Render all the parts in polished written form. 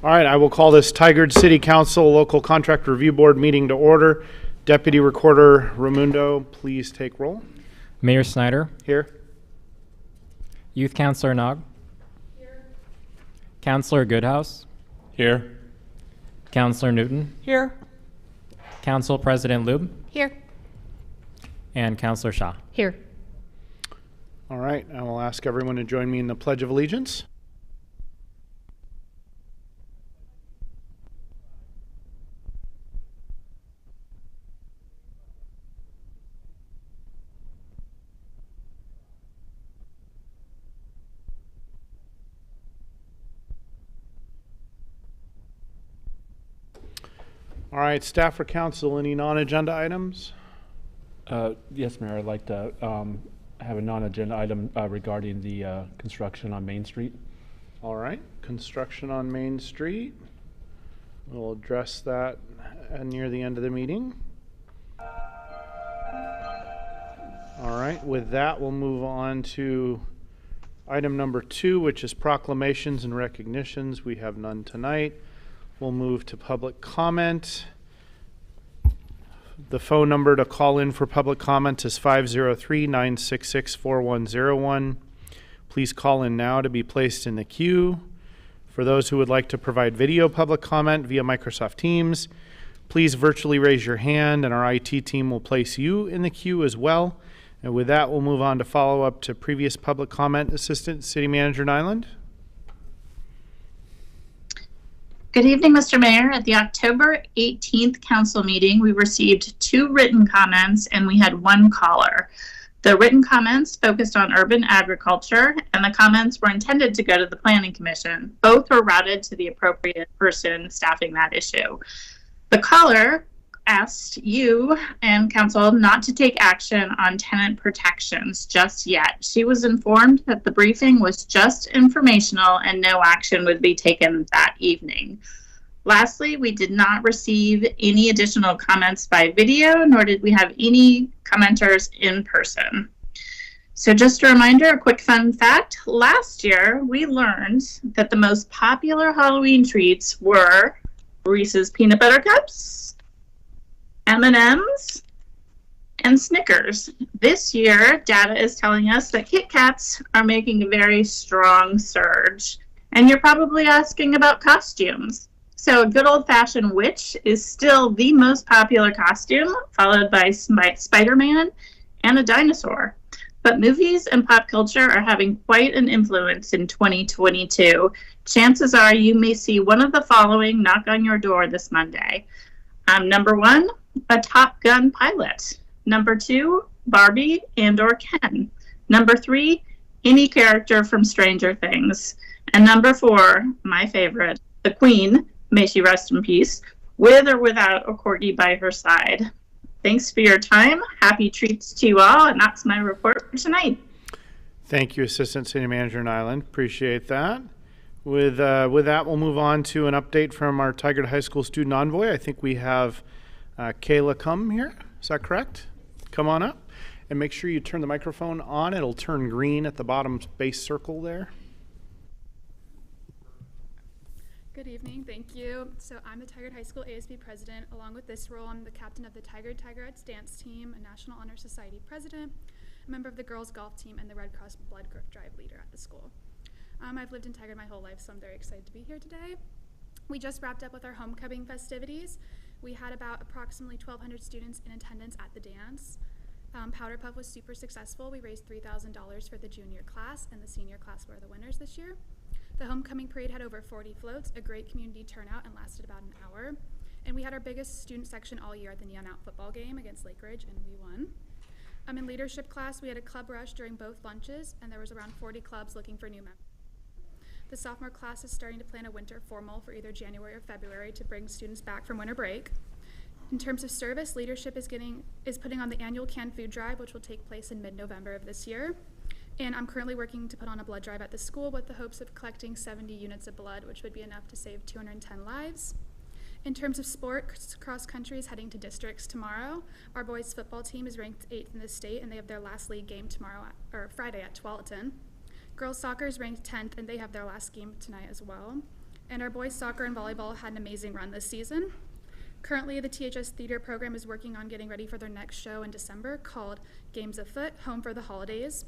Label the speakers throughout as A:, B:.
A: All right, I will call this Tigard City Council Local Contract Review Board meeting to order. Deputy Recorder Raimundo, please take roll.
B: Mayor Snyder.
A: Here.
B: Youth Councilor Nog. Here. Councilor Goodhouse.
C: Here.
B: Councilor Newton.
D: Here.
B: Council President Lube.
D: Here.
B: And Councilor Shaw.
D: Here.
A: All right, I will ask everyone to join me in the Pledge of Allegiance. All right, staff or council, any non-agenda items?
C: Yes, Mayor, I'd like to have a non-agenda item regarding the construction on Main Street.
A: All right, construction on Main Street. We'll address that near the end of the meeting. All right, with that, we'll move on to item number 2, which is proclamations and recognitions. We have none tonight. We'll move to public comment. The phone number to call in for public comment is 503-966-4101. Please call in now to be placed in the queue. For those who would like to provide video public comment via Microsoft Teams, please virtually raise your hand and our IT team will place you in the queue as well. And with that, we'll move on to follow up to previous public comment. Assistant City Manager Nyland.
E: Good evening, Mr. Mayor. At the October 18th council meeting, we received 2 written comments and we had 1 caller. The written comments focused on urban agriculture and the comments were intended to go to the Planning Commission. Both were routed to the appropriate person staffing that issue. The caller asked you and council not to take action on tenant protections just yet. She was informed that the briefing was just informational and no action would be taken that evening. Lastly, we did not receive any additional comments by video, nor did we have any commenters in person. So just a reminder, a quick fun fact. Last year, we learned that the most popular Halloween treats were Reese's Peanut Butter Cups, M&Ms, and Snickers. This year, data is telling us that Kit Kats are making a very strong surge. And you're probably asking about costumes. So a good old-fashioned witch is still the most popular costume, followed by Spider-Man and a dinosaur. But movies and pop culture are having quite an influence in 2022. Chances are you may see one of the following knock on your door this Monday. Number 1, a Top Gun pilot. Number 2, Barbie and/or Ken. Number 3, any character from Stranger Things. And number 4, my favorite, the Queen, may she rest in peace, with or without a corgi by her side. Thanks for your time. Happy treats to you all, and that's my report for tonight.
A: Thank you, Assistant City Manager Nyland. Appreciate that. With that, we'll move on to an update from our Tigard High School student envoy. I think we have Kayla Cum here. Is that correct? Come on up. And make sure you turn the microphone on. It'll turn green at the bottom base circle there.
D: Good evening, thank you. So I'm the Tigard High School ASB president. Along with this role, I'm the captain of the Tigerettes dance team, a National Honor Society president, a member of the girls golf team, and the Red Cross blood drive leader at the school. I've lived in Tigard my whole life, so I'm very excited to be here today. We just wrapped up with our homecoming festivities. We had about approximately 1,200 students in attendance at the dance. Powder Puff was super successful. We raised $3,000 for the junior class, and the senior class were the winners this year. The homecoming parade had over 40 floats, a great community turnout, and lasted about an hour. And we had our biggest student section all year at the Neon Out football game against Lake Ridge, and we won. In leadership class, we had a club rush during both lunches, and there was around 40 clubs looking for new members. The sophomore class is starting to plan a winter formal for either January or February to bring students back from winter break. In terms of service, leadership is putting on the annual canned food drive, which will take place in mid-November of this year. And I'm currently working to put on a blood drive at the school with the hopes of collecting 70 units of blood, which would be enough to save 210 lives. In terms of sports, cross country is heading to districts tomorrow. Our boys football team is ranked 8th in the state, and they have their last league game Friday at Tualatin. Girls soccer is ranked 10th, and they have their last game tonight as well. And our boys soccer and volleyball had an amazing run this season. Currently, the THS Theater program is working on getting ready for their next show in December called Games Afoot, Home for the Holidays.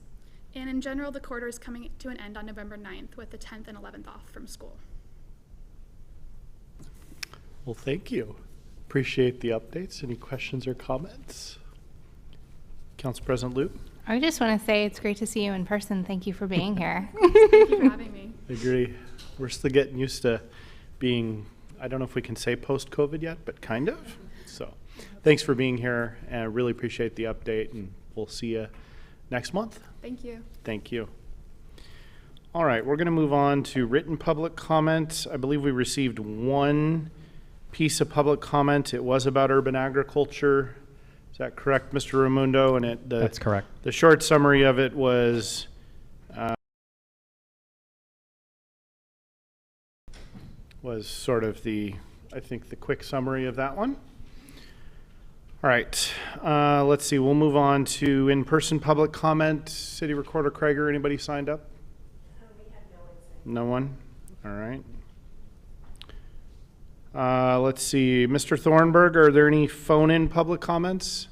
D: And in general, the quarter is coming to an end on November 9th with the 10th and 11th off from school.
A: Well, thank you. Appreciate the updates. Any questions or comments? Council President Loop?
F: I just want to say it's great to see you in person. Thank you for being here.
D: Thank you for having me.
A: I agree. We're still getting used to being, I don't know if we can say post-COVID yet, but kind of. So thanks for being here, and I really appreciate the update, and we'll see you next month.
D: Thank you.
A: Thank you. All right, we're going to move on to written public comment. I believe we received one piece of public comment. It was about urban agriculture. Is that correct, Mr. Raimundo? And
B: That's correct.
A: the short summary of it was sort of I think the quick summary of that one. All right, let's see. We'll move on to in-person public comment. City Recorder Krager, anybody signed up? We had no one. No one? All right. Let's see. Mr. Thornburg, are there any phone-in public comments?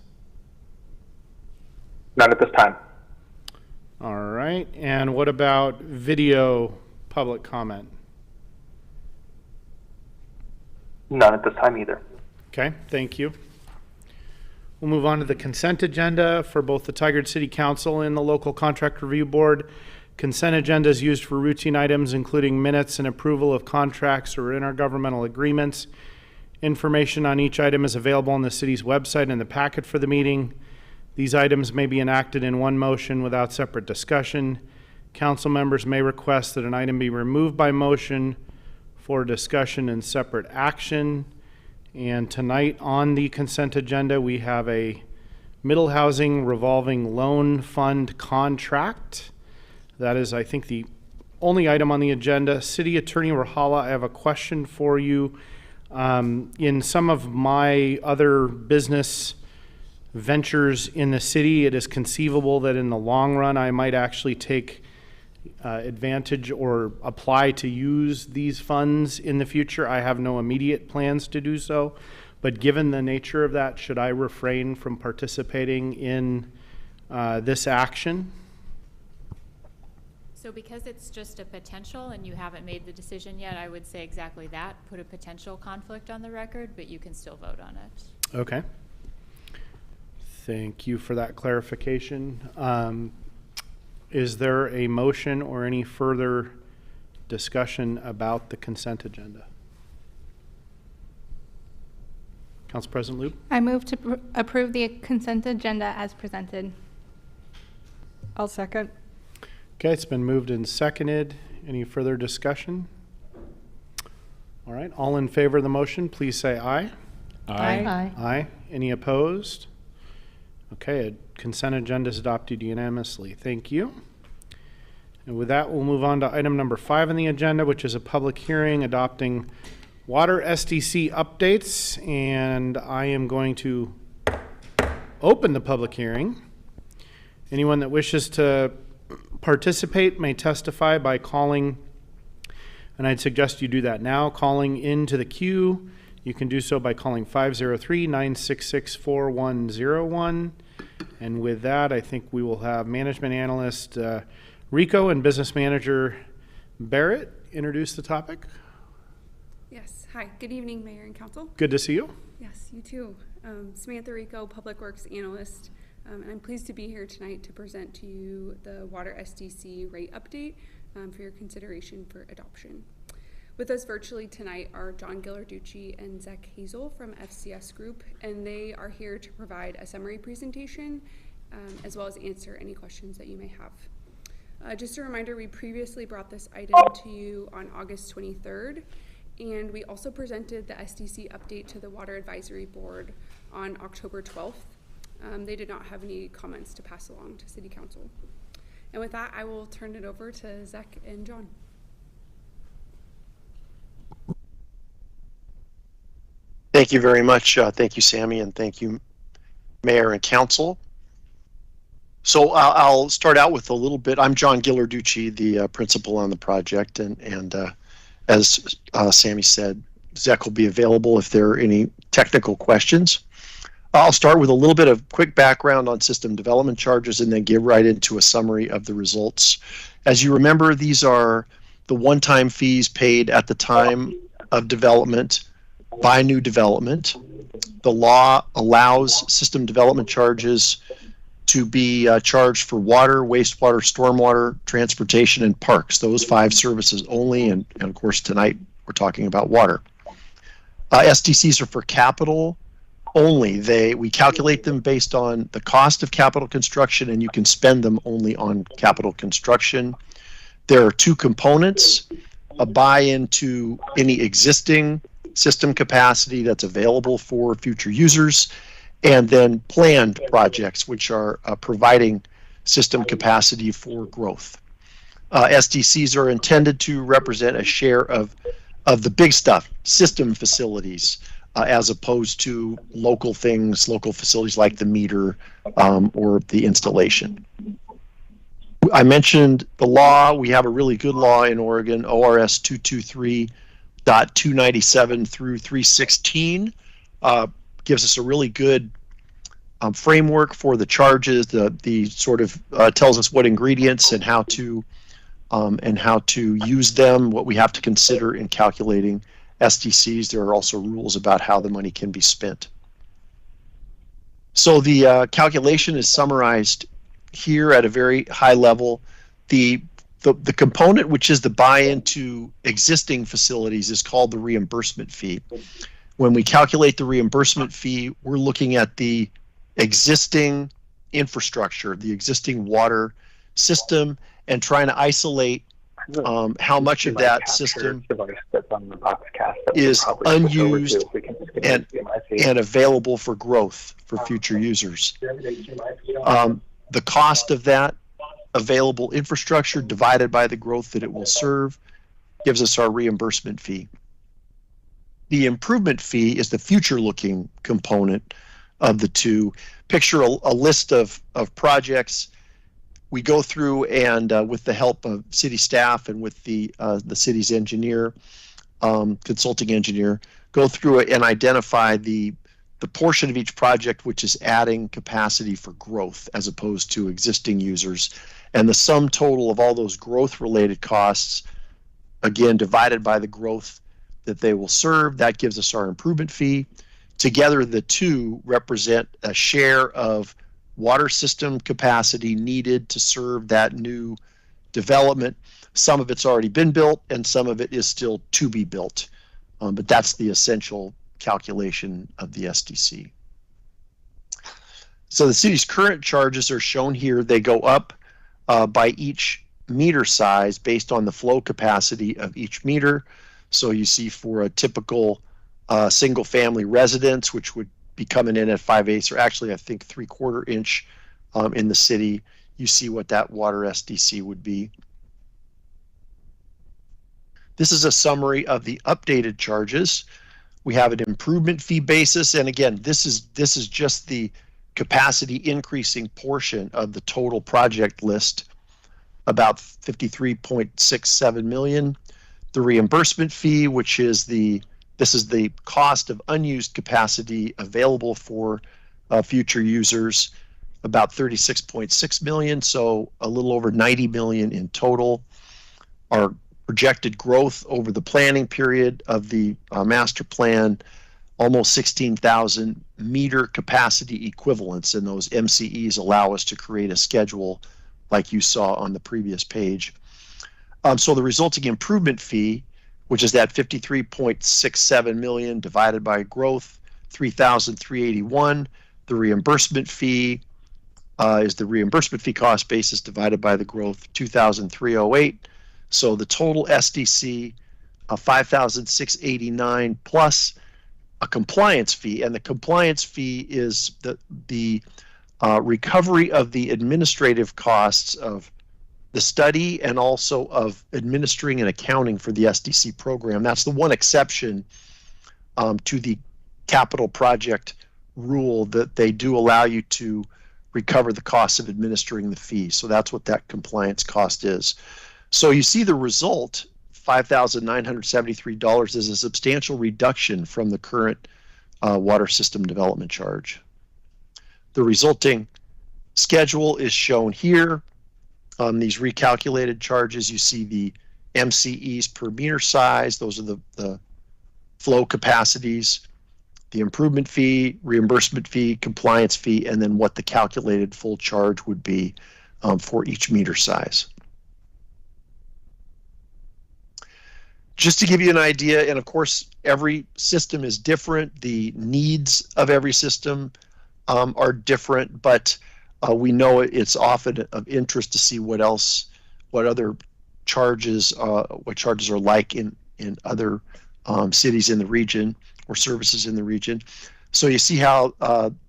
G: None at this time.
A: All right. And what about video public comment?
G: None at this time either.
A: Okay, thank you. We'll move on to the consent agenda for both the Tigard City Council and the Local Contract Review Board. Consent agenda is used for routine items, including minutes and approval of contracts or intergovernmental agreements. Information on each item is available on the city's website in the packet for the meeting. These items may be enacted in one motion without separate discussion. Council members may request that an item be removed by motion for discussion and separate action. And tonight on the consent agenda, we have a middle housing revolving loan fund contract. That is, I think, the only item on the agenda. City Attorney Rahala, I have a question for you. In some of my other business ventures in the city, it is conceivable that in the long run I might actually take advantage or apply to use these funds in the future. I have no immediate plans to do so, but given the nature of that, should I refrain from participating in this action?
H: So because it's just a potential and you haven't made the decision yet, I would say exactly that. Put a potential conflict on the record, but you can still vote on it.
A: Okay. Thank you for that clarification. Is there a motion or any further discussion about the consent agenda? Council President Loop?
F: I move to approve the consent agenda as presented.
I: I'll second.
A: Okay, it's been moved and seconded. Any further discussion? All right, all in favor of the motion, please say aye.
I: Aye.
A: Aye. Any opposed? Okay, a consent agenda is adopted unanimously. Thank you. And with that, we'll move on to item number 5 on the agenda, which is a public hearing adopting water SDC updates. And I am going to open the public hearing. Anyone that wishes to participate may testify by calling, and I'd suggest you do that now, calling into the queue. You can do so by calling 503-966-4101. And with that, I think we will have management analyst Rico and business manager Barrett introduce the topic.
J: Yes. Hi. Good evening, Mayor and Council.
A: Good to see you.
J: Yes, you too. Samantha Rico, Public Works Analyst. And I'm pleased to be here tonight to present to you the Water SDC rate update for your consideration for adoption. With us virtually tonight are John Ghilarducci and Zach Hazel from FCS Group, and they are here to provide a summary presentation as well as answer any questions that you may have. Just a reminder, we previously brought this item to you on August 23rd, and we also presented the SDC update to the Water Advisory Board on October 12th. They did not have any comments to pass along to City Council. And with that, I will turn it over to Zach and John.
K: Thank you very much. Thank you, Sammy, and thank you, Mayor and Council. So I'll start out with a little bit. I'm John Ghilarducci, the principal on the project, and as Sammy said, Zach will be available if there are any technical questions. I'll start with a little bit of quick background on system development charges and then get right into a summary of the results. As you remember, these are the one-time fees paid at the time of development by new development. The law allows system development charges to be charged for water, wastewater, stormwater, transportation, and parks. Those 5 services only, and of course tonight we're talking about water. SDCs are for capital only. We calculate them based on the cost of capital construction, and you can spend them only on capital construction. There are 2 components: a buy-in to any existing system capacity that's available for future users, and then planned projects, which are providing system capacity for growth. SDCs are intended to represent a share of the big stuff, system facilities, as opposed to local things, local facilities like the meter or the installation. I mentioned the law. We have a really good law in Oregon, ORS 223.297 through 316. Gives us a really good framework for the charges. The sort of tells us what ingredients and how to use them, what we have to consider in calculating SDCs. There are also rules about how the money can be spent. So the calculation is summarized here at a very high level. The component, which is the buy-in to existing facilities, is called the reimbursement fee. When we calculate the reimbursement fee, we're looking at the existing infrastructure, the existing water system, and trying to isolate how much of that system is unused and available for growth for future users. The cost of that available infrastructure divided by the growth that it will serve gives us our reimbursement fee. The improvement fee is the future-looking component of the 2. Picture a list of projects. We go through and with the help of city staff and with the city's engineer, consulting engineer, go through it and identify the portion of each project which is adding capacity for growth as opposed to existing users. And the sum total of all those growth-related costs, again, divided by the growth that they will serve, that gives us our improvement fee. Together, the 2 represent a share of water system capacity needed to serve that new development. Some of it's already been built and some of it is still to be built. But that's the essential calculation of the SDC. So the city's current charges are shown here. They go up by each meter size based on the flow capacity of each meter. So you see for a typical single family residence, which would be coming in at 5/8, or actually I think 3/4 inch in the city, you see what that water SDC would be. This is a summary of the updated charges. We have an improvement fee basis, and again, this is just the capacity increasing portion of the total project list, about 53.67 million. The reimbursement fee, which is this is the cost of unused capacity available for future users, about 36.6 million, so a little over 90 million in total. Our projected growth over the planning period of the master plan, almost 16,000 meter capacity equivalents, and those MCEs allow us to create a schedule like you saw on the previous page. So the resulting improvement fee, which is that 53.67 million divided by growth, 3,381. The reimbursement fee is the reimbursement fee cost basis divided by the growth, 2,308. So the total SDC, 5,689 plus a compliance fee, and the compliance fee is the recovery of the administrative costs of the study and also of administering and accounting for the SDC program. That's the one exception to the capital project rule, that they do allow you to recover the costs of administering the fee. So that's what that compliance cost is. So you see the result, $5,973 is a substantial reduction from the current water system development charge. The resulting schedule is shown here. On these recalculated charges, you see the MCEs per meter size. Those are the flow capacities, the improvement fee, reimbursement fee, compliance fee, and then what the calculated full charge would be for each meter size. Just to give you an idea, and of course, every system is different. The needs of every system are different, but we know it's often of interest to see what other charges, what charges are like in other cities in the region or services in the region. So you see how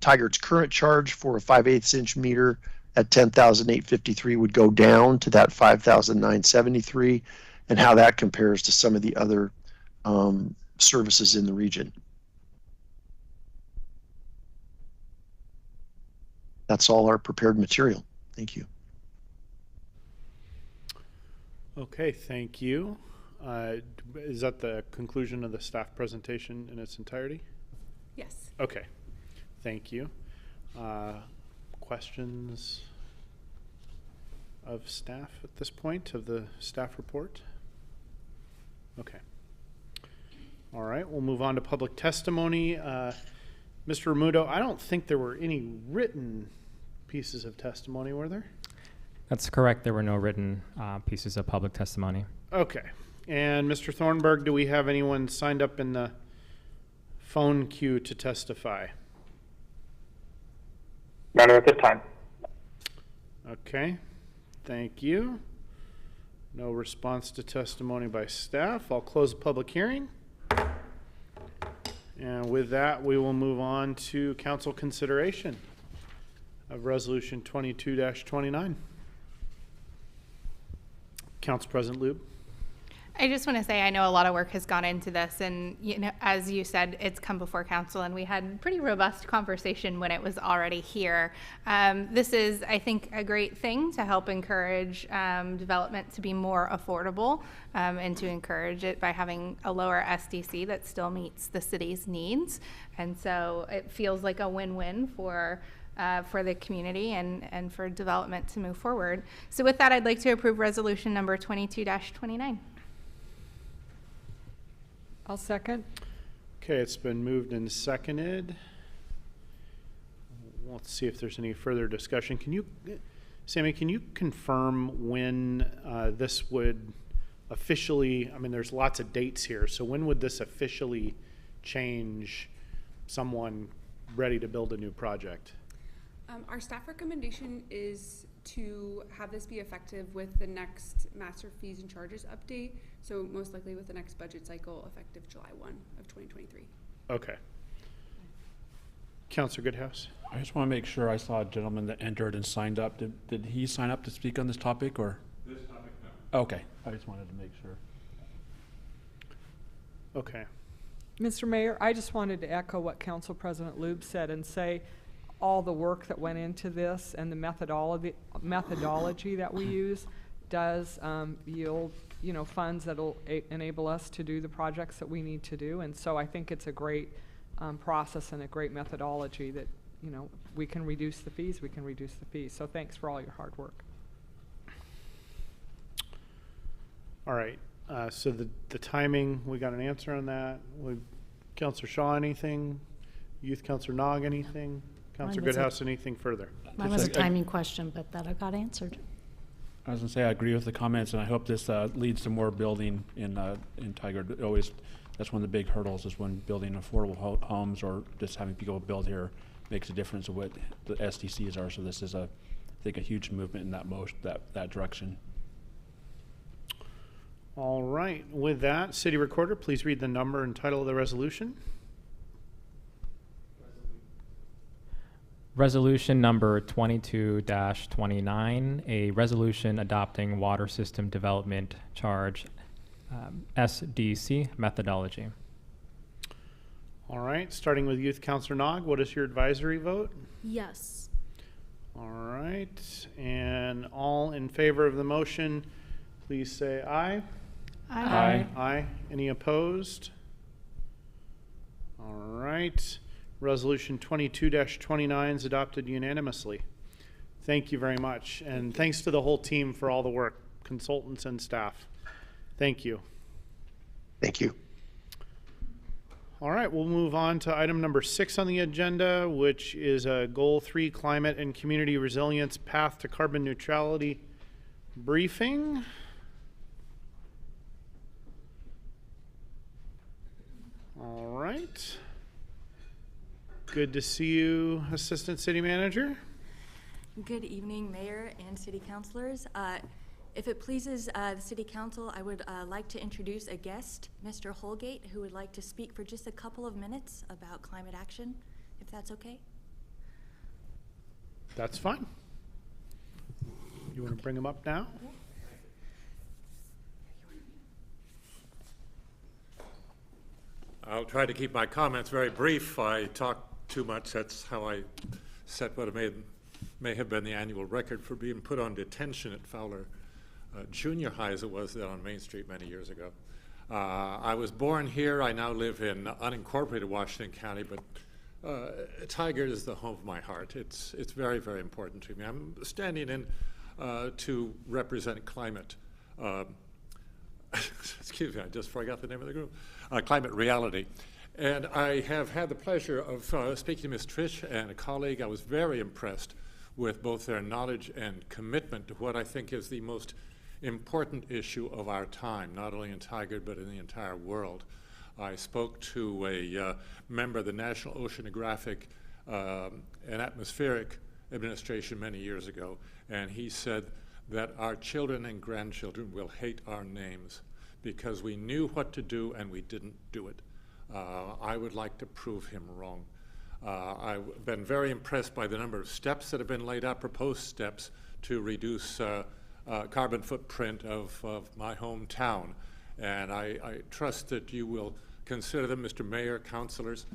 K: Tigard's current charge for a 5/8 inch meter at 10,853 would go down to that 5,973, and how that compares to some of the other services in the region. That's all our prepared material. Thank you.
A: Okay, thank you. Is that the conclusion of the staff presentation in its entirety?
J: Yes.
A: Okay, thank you. Questions of staff at this point, of the staff report? Okay. All right, we'll move on to public testimony. Mr. Ramudo, I don't think there were any written pieces of testimony, were there?
B: That's correct. There were no written pieces of public testimony.
A: Okay. And Mr. Thornburg, do we have anyone signed up in the phone queue to testify?
G: None at this time.
A: Okay. Thank you. No response to testimony by staff. I'll close the public hearing. And with that, we will move on to council consideration of Resolution 22-29. Council President Lube.
F: I just want to say I know a lot of work has gone into this, and as you said, it's come before council, and we had pretty robust conversation when it was already here. This is, I think, a great thing to help encourage development to be more affordable, and to encourage it by having a lower SDC that still meets the city's needs. And so it feels like a win-win for the community and for development to move forward. So with that, I'd like to approve resolution number 22-29.
I: I'll second.
A: Okay, it's been moved and seconded. Let's see if there's any further discussion. Sammy, can you confirm when this would officially, I mean, there's lots of dates here, so when would this officially change someone ready to build a new project?
J: Our staff recommendation is to have this be effective with the next master fees and charges update, so most likely with the next budget cycle effective July 1 of 2023.
A: Okay. Councilor Goodhouse.
C: I just want to make sure I saw a gentleman that entered and signed up. Did he sign up to speak on this topic, or? This topic, no. Okay, I just wanted to make sure.
A: Okay.
I: Mr. Mayor, I just wanted to echo what Council President Lube said and say all the work that went into this and the methodology that we use does yield, you know, funds that'll enable us to do the projects that we need to do. And so I think it's a great process and a great methodology that, you know, we can reduce the fees, So thanks for all your hard work.
A: All right. So the timing, we got an answer on that. Councillor Shaw, anything? Youth Councillor Nog, anything? Councillor
L: was a-
A: Goodhouse, anything further?
L: Mine was a timing question, but that I got answered.
C: I was gonna say, I agree with the comments, and I hope this leads to more building in Tigard. That's one of the big hurdles, is when building affordable homes or just having people build here makes a difference of what the SDCs are. So this is, I think, a huge movement in that direction.
A: All right. With that, City Recorder, please read the number and title of the resolution.
B: Resolution number 22-29, a resolution adopting water system development charge SDC methodology.
A: All right. Starting with Youth Councillor Nog, what is your advisory vote?
L: Yes.
A: All right. And all in favor of the motion, please say aye.
B: Aye.
A: Aye. Any opposed? All right. Resolution 22-29 is adopted unanimously. Thank you very much. And thanks to the whole team for all the work, consultants and staff. Thank you.
K: Thank you.
A: All right, we'll move on to item number 6 on the agenda, which is a Goal 3 Climate and Community Resilience Path to Carbon Neutrality briefing. All right. Good to see you, Assistant City Manager.
M: Good evening, Mayor and City Councilors. If it pleases the City Council, I would like to introduce a guest, Mr. Holgate, who would like to speak for just a couple of minutes about climate action, if that's okay.
A: That's fine. You want to bring him up now?
N: I'll try to keep my comments very brief. I talk too much. That's how I set what may have been the annual record for being put on detention at Fowler Junior High, as it was then on Main Street many years ago. I was born here. I now live in unincorporated Washington County, but Tigard is the home of my heart. It's very, very important to me. I'm standing in to represent climate. Excuse me, I just forgot the name of the group. Climate Reality. And I have had the pleasure of speaking to Ms. Trish and a colleague. I was very impressed with both their knowledge and commitment to what I think is the most important issue of our time, not only in Tigard, but in the entire world. I spoke to a member of the National Oceanographic and Atmospheric Administration many years ago, and he said that our children and grandchildren will hate our names because we knew what to do and we didn't do it. I would like to prove him wrong. I've been very impressed by the number of steps that have been laid out, proposed steps to reduce carbon footprint of my hometown. And I trust that you will consider them, Mr. Mayor, councilors,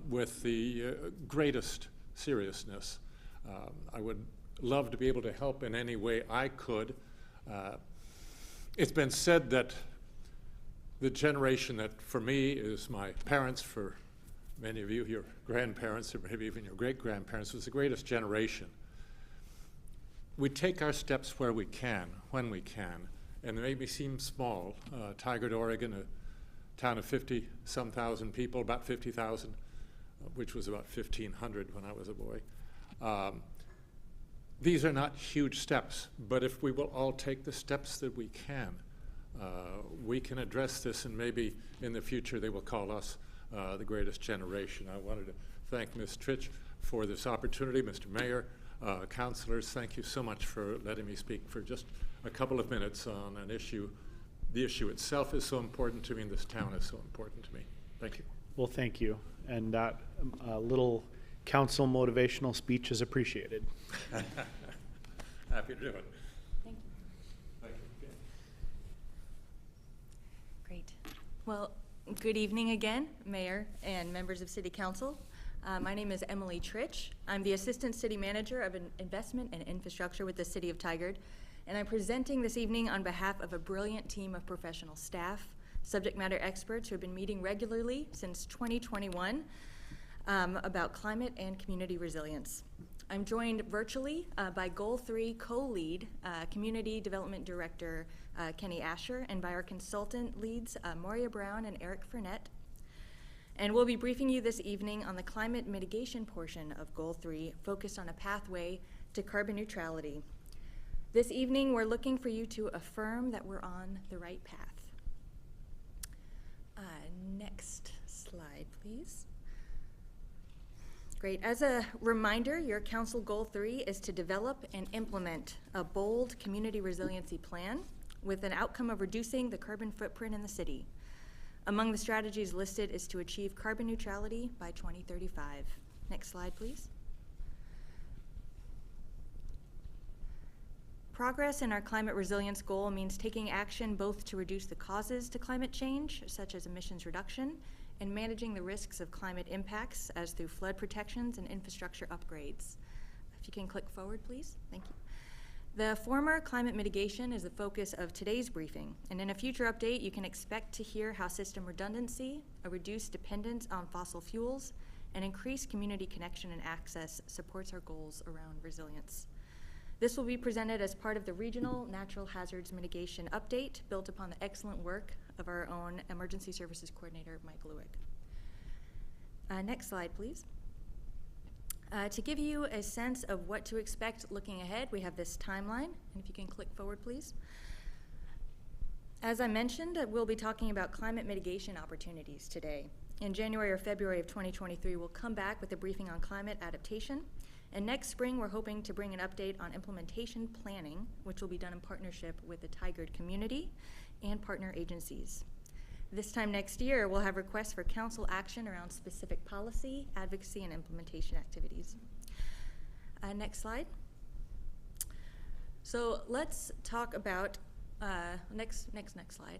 N: with the greatest seriousness. I would love to be able to help in any way I could. It's been said that the generation that for me is my parents, for many of you, your grandparents, or maybe even your great-grandparents, was the greatest generation. We take our steps where we can, when we can, and they may seem small. Tigard, Oregon, a town of 50-some thousand people, about 50,000, which was about 1,500 when I was a boy. These are not huge steps, but if we will all take the steps that we can address this, and maybe in the future they will call us the greatest generation. I wanted to thank Ms. Tritch for this opportunity. Mr. Mayor, councilors, thank you so much for letting me speak for just a couple of minutes on an issue. The issue itself is so important to me, and this town is so important to me. Thank you.
A: Well, thank you. And that little council motivational speech is appreciated.
N: Happy to do it.
M: Thank you.
N: Thank you.
M: Great. Well, Good evening again, Mayor and members of City Council. My name is Emily Tritch. I'm the Assistant City Manager of Investment and Infrastructure with the City of Tigard, and I'm presenting this evening on behalf of a brilliant team of professional staff, subject matter experts who have been meeting regularly since 2021 about climate and community resilience. I'm joined virtually by Goal 3 co-lead, Community Development Director Kenny Asher, and by our consultant leads Moria Brown and Eric Furnett. And we'll be briefing you this evening on the climate mitigation portion of Goal 3, focused on a pathway to carbon neutrality. This evening, we're looking for you to affirm that we're on the right path. Next slide, please. Great. As a reminder, your Council Goal 3 is to develop and implement a bold community resiliency plan with an outcome of reducing the carbon footprint in the city. Among the strategies listed is to achieve carbon neutrality by 2035. Next slide, please. Progress in our climate resilience goal means taking action both to reduce the causes to climate change, such as emissions reduction, and managing the risks of climate impacts as through flood protections and infrastructure upgrades. If you can click forward, please. Thank you. The former climate mitigation is the focus of today's briefing, and in a future update, you can expect to hear how system redundancy, a reduced dependence on fossil fuels, and increased community connection and access supports our goals around resilience. This will be presented as part of the Regional Natural Hazards Mitigation Update, built upon the excellent work of our own Emergency Services Coordinator, Mike Lewick. Next slide, please. To give you a sense of what to expect looking ahead, we have this timeline, and if you can click forward, please. As I mentioned, we'll be talking about climate mitigation opportunities today. In January or February of 2023, we'll come back with a briefing on climate adaptation. And next spring, we're hoping to bring an update on implementation planning, which will be done in partnership with the Tigard community and partner agencies. This time next year, we'll have requests for council action around specific policy, advocacy, and implementation activities. Next slide. So let's talk about, next slide.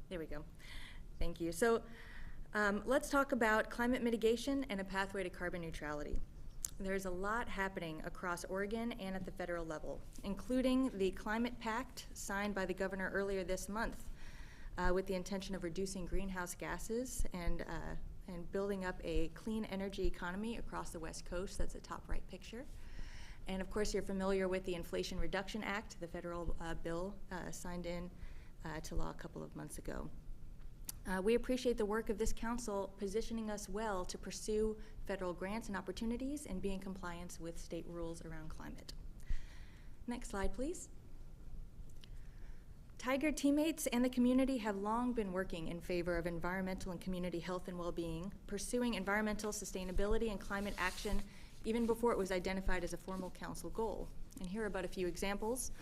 M: There we go. Thank you. So let's talk about climate mitigation and a pathway to carbon neutrality. There's a lot happening across Oregon and at the federal level, including the Climate Pact signed by the governor earlier this month with the intention of reducing greenhouse gases and building up a clean energy economy across the West Coast. That's the top right picture. And of course, you're familiar with the Inflation Reduction Act, the federal bill signed to law a couple of months ago. We appreciate the work of this council positioning us well to pursue federal grants and opportunities and be in compliance with state rules around climate. Next slide, please. Tigard teammates and the community have long been working in favor of environmental and community health and well-being, pursuing environmental sustainability and climate action even before it was identified as a formal council goal. And here are about a few examples: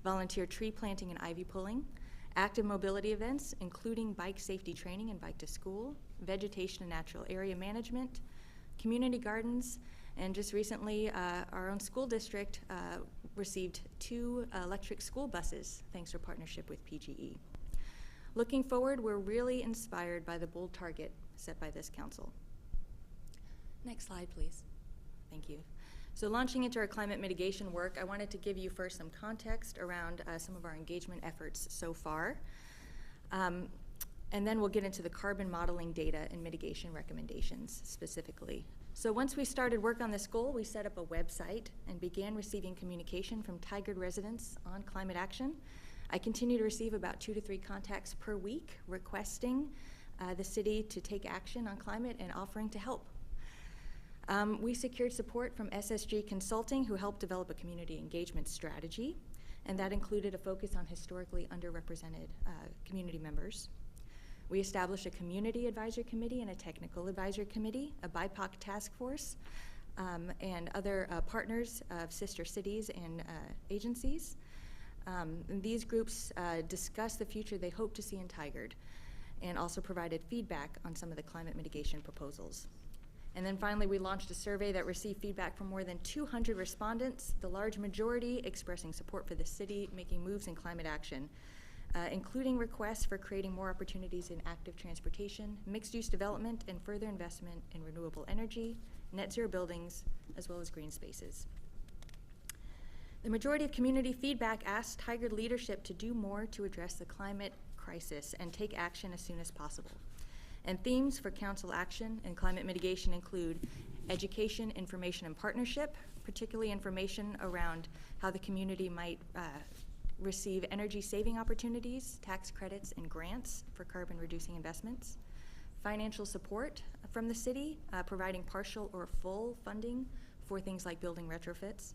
M: volunteer tree planting and ivy pulling, active mobility events, including bike safety training and bike to school, vegetation and natural area management, community gardens, and just recently, our own school district received 2 electric school buses, thanks to a partnership with PGE. Looking forward, we're really inspired by the bold target set by this council. Next slide, please. Thank you. So launching into our climate mitigation work, I wanted to give you first some context around some of our engagement efforts so far. And then we'll get into the carbon modeling data and mitigation recommendations specifically. So once we started work on this goal, we set up a website and began receiving communication from Tigard residents on climate action. I continue to receive about 2 to 3 contacts per week requesting the city to take action on climate and offering to help. We secured support from SSG Consulting, who helped develop a community engagement strategy, and that included a focus on historically underrepresented community members. We established a community advisory committee and a technical advisory committee, a BIPOC task force, and other partners of sister cities and agencies. And these groups discussed the future they hope to see in Tigard and also provided feedback on some of the climate mitigation proposals. And then finally, we launched a survey that received feedback from more than 200 respondents, the large majority expressing support for the city making moves in climate action. including requests for creating more opportunities in active transportation, mixed-use development, and further investment in renewable energy, net zero buildings, as well as green spaces. The majority of community feedback asked Tigard leadership to do more to address the climate crisis and take action as soon as possible. And themes for council action and climate mitigation include education, information, and partnership, particularly information around how the community might receive energy saving opportunities, tax credits, and grants for carbon reducing investments. Financial support from the city, providing partial or full funding for things like building retrofits.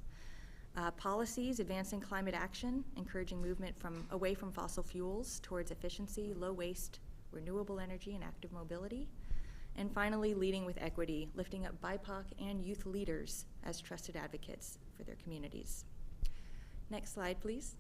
M: Policies advancing climate action, encouraging movement away from fossil fuels towards efficiency, low waste, renewable energy, and active mobility. And finally, leading with equity, lifting up BIPOC and youth leaders as trusted advocates for their communities. Next slide, please.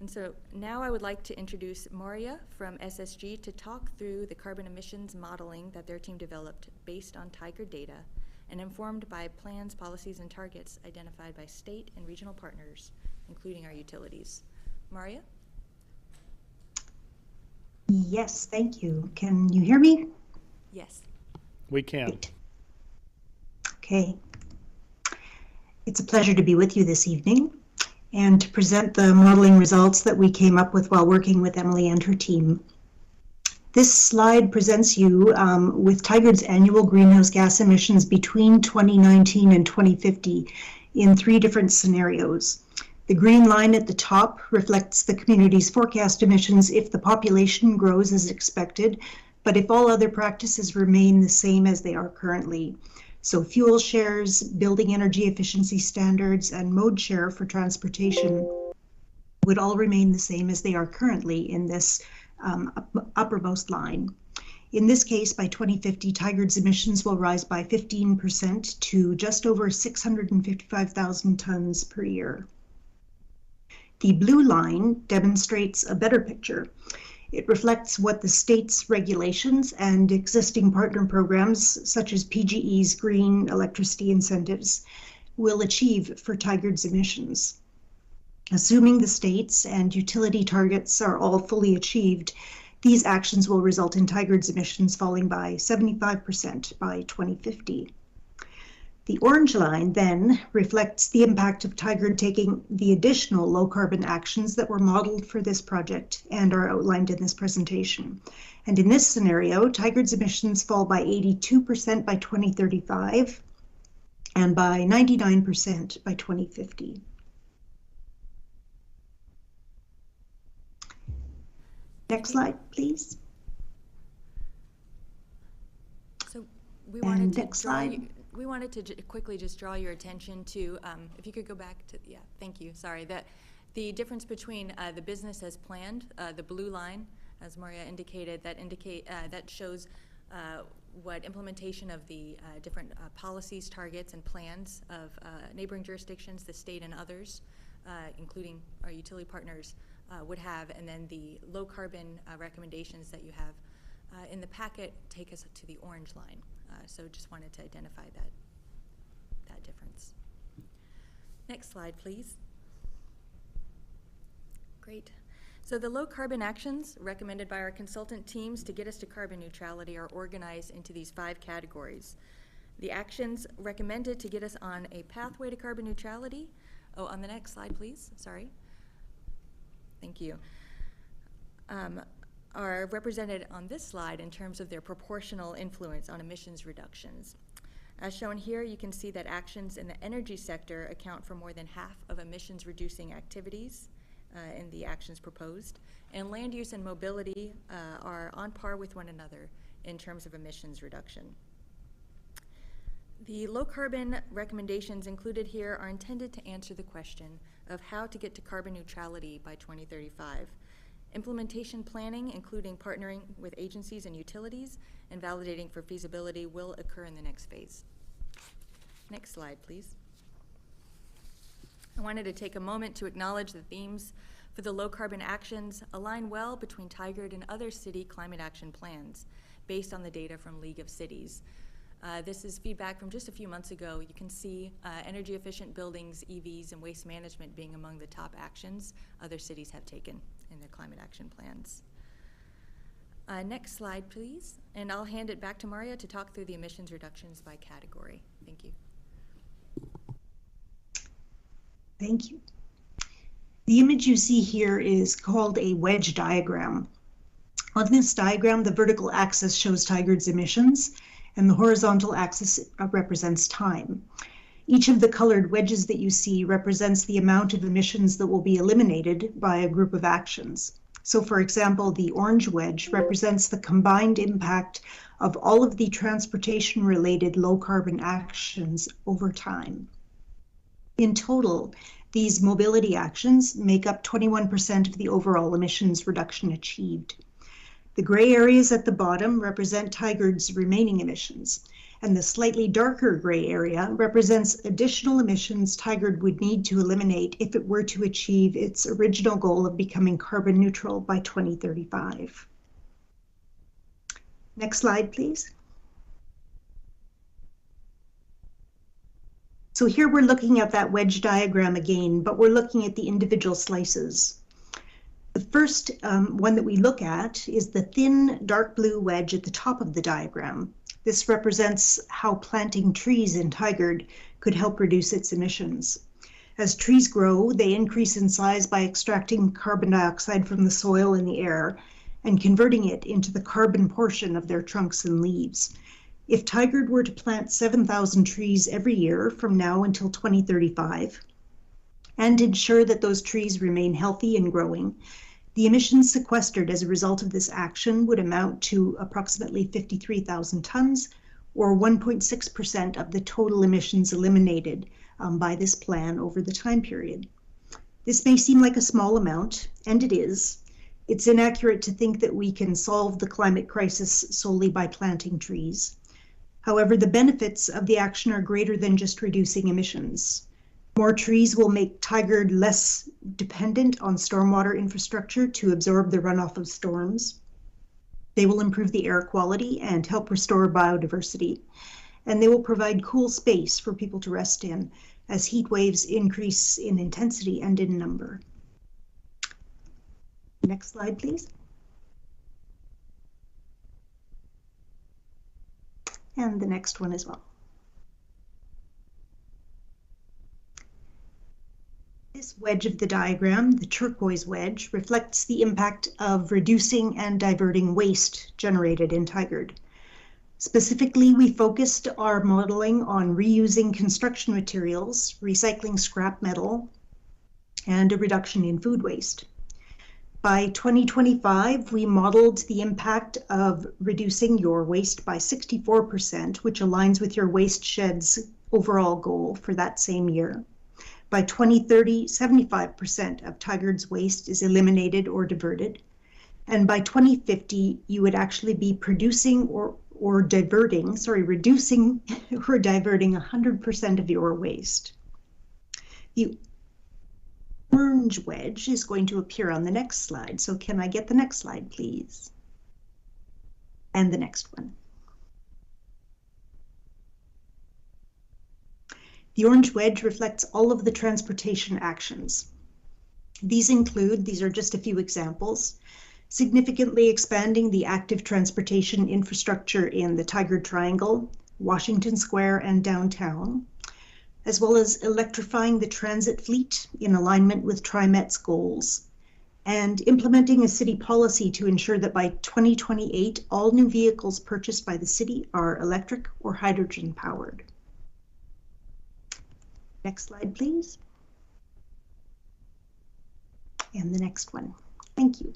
M: And so now I would like to introduce Maria from SSG to talk through the carbon emissions modeling that their team developed based on Tigard data and informed by plans, policies, and targets identified by state and regional partners, including our utilities. Maria?
O: Yes, thank you. Can you hear me?
M: Yes.
A: We can.
O: Great. Okay. It's a pleasure to be with you this evening and to present the modeling results that we came up with while working with Emily and her team. This slide presents you with Tigard's annual greenhouse gas emissions between 2019 and 2050 in 3 different scenarios. The green line at the top reflects the community's forecast emissions if the population grows as expected, but if all other practices remain the same as they are currently. So fuel shares, building energy efficiency standards, and mode share for transportation would all remain the same as they are currently in this uppermost line. In this case, by 2050, Tigard's emissions will rise by 15% to just over 655,000 tons per year. The blue line demonstrates a better picture. It reflects what the state's regulations and existing partner programs, such as PGE's green electricity incentives, will achieve for Tigard's emissions. Assuming the state's and utility targets are all fully achieved, these actions will result in Tigard's emissions falling by 75% by 2050. The orange line then reflects the impact of Tigard taking the additional low-carbon actions that were modeled for this project and are outlined in this presentation. And in this scenario, Tigard's emissions fall by 82% by 2035 and by 99% by 2050. Next slide, please.
M: So we wanted to
O: next slide.
M: We wanted to quickly just draw your attention to, if you could go back to, yeah, thank you, sorry, that the difference between the business as planned, the blue line, as Maria indicated, that shows what implementation of the different policies, targets, and plans of neighboring jurisdictions, the state and others, including our utility partners, would have, and then the low carbon recommendations that you have in the packet take us to the orange line. So just wanted to identify that difference. Next slide, please. Great. So the low carbon actions recommended by our consultant teams to get us to carbon neutrality are organized into these 5 categories. The actions recommended to get us on a pathway to carbon neutrality. Oh, on the next slide, please. Sorry. Thank you. Are represented on this slide in terms of their proportional influence on emissions reductions. As shown here, you can see that actions in the energy sector account for more than half of emissions reducing activities in the actions proposed, and land use and mobility are on par with one another in terms of emissions reduction. The low carbon recommendations included here are intended to answer the question of how to get to carbon neutrality by 2035. Implementation planning, including partnering with agencies and utilities, and validating for feasibility will occur in the next phase. Next slide, please. I wanted to take a moment to acknowledge the themes for the low carbon actions align well between Tigard and other city climate action plans based on the data from League of Cities. This is feedback from just a few months ago. You can see energy efficient buildings, EVs, and waste management being among the top actions other cities have taken in their climate action plans. Next slide, please. And I'll hand it back to Maria to talk through the emissions reductions by category. Thank you.
O: Thank you. The image you see here is called a wedge diagram. On this diagram, the vertical axis shows Tigard's emissions, and the horizontal axis represents time. Each of the colored wedges that you see represents the amount of emissions that will be eliminated by a group of actions. So for example, the orange wedge represents the combined impact of all of the transportation-related low-carbon actions over time. In total, these mobility actions make up 21% of the overall emissions reduction achieved. The gray areas at the bottom represent Tigard's remaining emissions, and the slightly darker gray area represents additional emissions Tigard would need to eliminate if it were to achieve its original goal of becoming carbon neutral by 2035. Next slide, please. So here we're looking at that wedge diagram again, but we're looking at the individual slices. The first one that we look at is the thin dark blue wedge at the top of the diagram. This represents how planting trees in Tigard could help reduce its emissions. As trees grow, they increase in size by extracting carbon dioxide from the soil and the air and converting it into the carbon portion of their trunks and leaves. If Tigard were to plant 7,000 trees every year from now until 2035 and ensure that those trees remain healthy and growing, the emissions sequestered as a result of this action would amount to approximately 53,000 tons, or 1.6% of the total emissions eliminated by this plan over the time period. This may seem like a small amount, and it is. It's inaccurate to think that we can solve the climate crisis solely by planting trees. However, the benefits of the action are greater than just reducing emissions. More trees will make Tigard less dependent on stormwater infrastructure to absorb the runoff of storms. They will improve the air quality and help restore biodiversity. And they will provide cool space for people to rest in as heat waves increase in intensity and in number. Next slide, please. And the next one as well. This wedge of the diagram, the turquoise wedge, reflects the impact of reducing and diverting waste generated in Tigard. Specifically, we focused our modeling on reusing construction materials, recycling scrap metal, and a reduction in food waste. By 2025, we modeled the impact of reducing your waste by 64%, which aligns with your waste shed's overall goal for that same year. By 2030, 75% of Tigard's waste is eliminated or diverted. And by 2050, you would actually be reducing or diverting 100% of your waste. The orange wedge is going to appear on the next slide. So can I get the next slide, please? And the next one. The orange wedge reflects all of the transportation actions. These are just a few examples. Significantly expanding the active transportation infrastructure in the Tigard Triangle, Washington Square, and downtown, as well as electrifying the transit fleet in alignment with TriMet's goals, and implementing a city policy to ensure that by 2028, all new vehicles purchased by the city are electric or hydrogen powered. Next slide, please. And the next one. Thank you.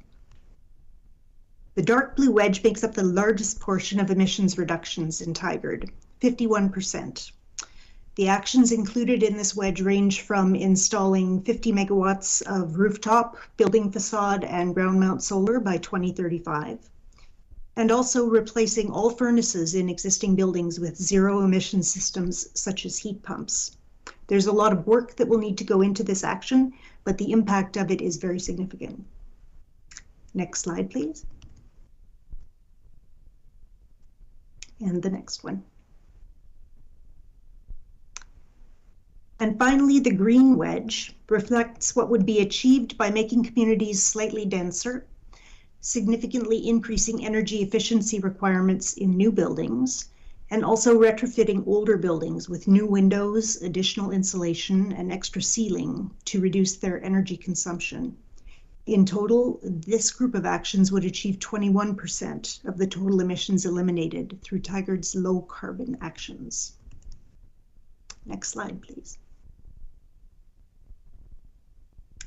O: The dark blue wedge makes up the largest portion of emissions reductions in Tigard, 51%. The actions included in this wedge range from installing 50 megawatts of rooftop, building facade, and ground mount solar by 2035, and also replacing all furnaces in existing buildings with zero emission systems such as heat pumps. There's a lot of work that will need to go into this action, but the impact of it is very significant. Next slide, please. And the next one. And finally, the green wedge reflects what would be achieved by making communities slightly denser, significantly increasing energy efficiency requirements in new buildings, and also retrofitting older buildings with new windows, additional insulation, and extra ceiling to reduce their energy consumption. In total, this group of actions would achieve 21% of the total emissions eliminated through Tigard's low carbon actions. Next slide, please.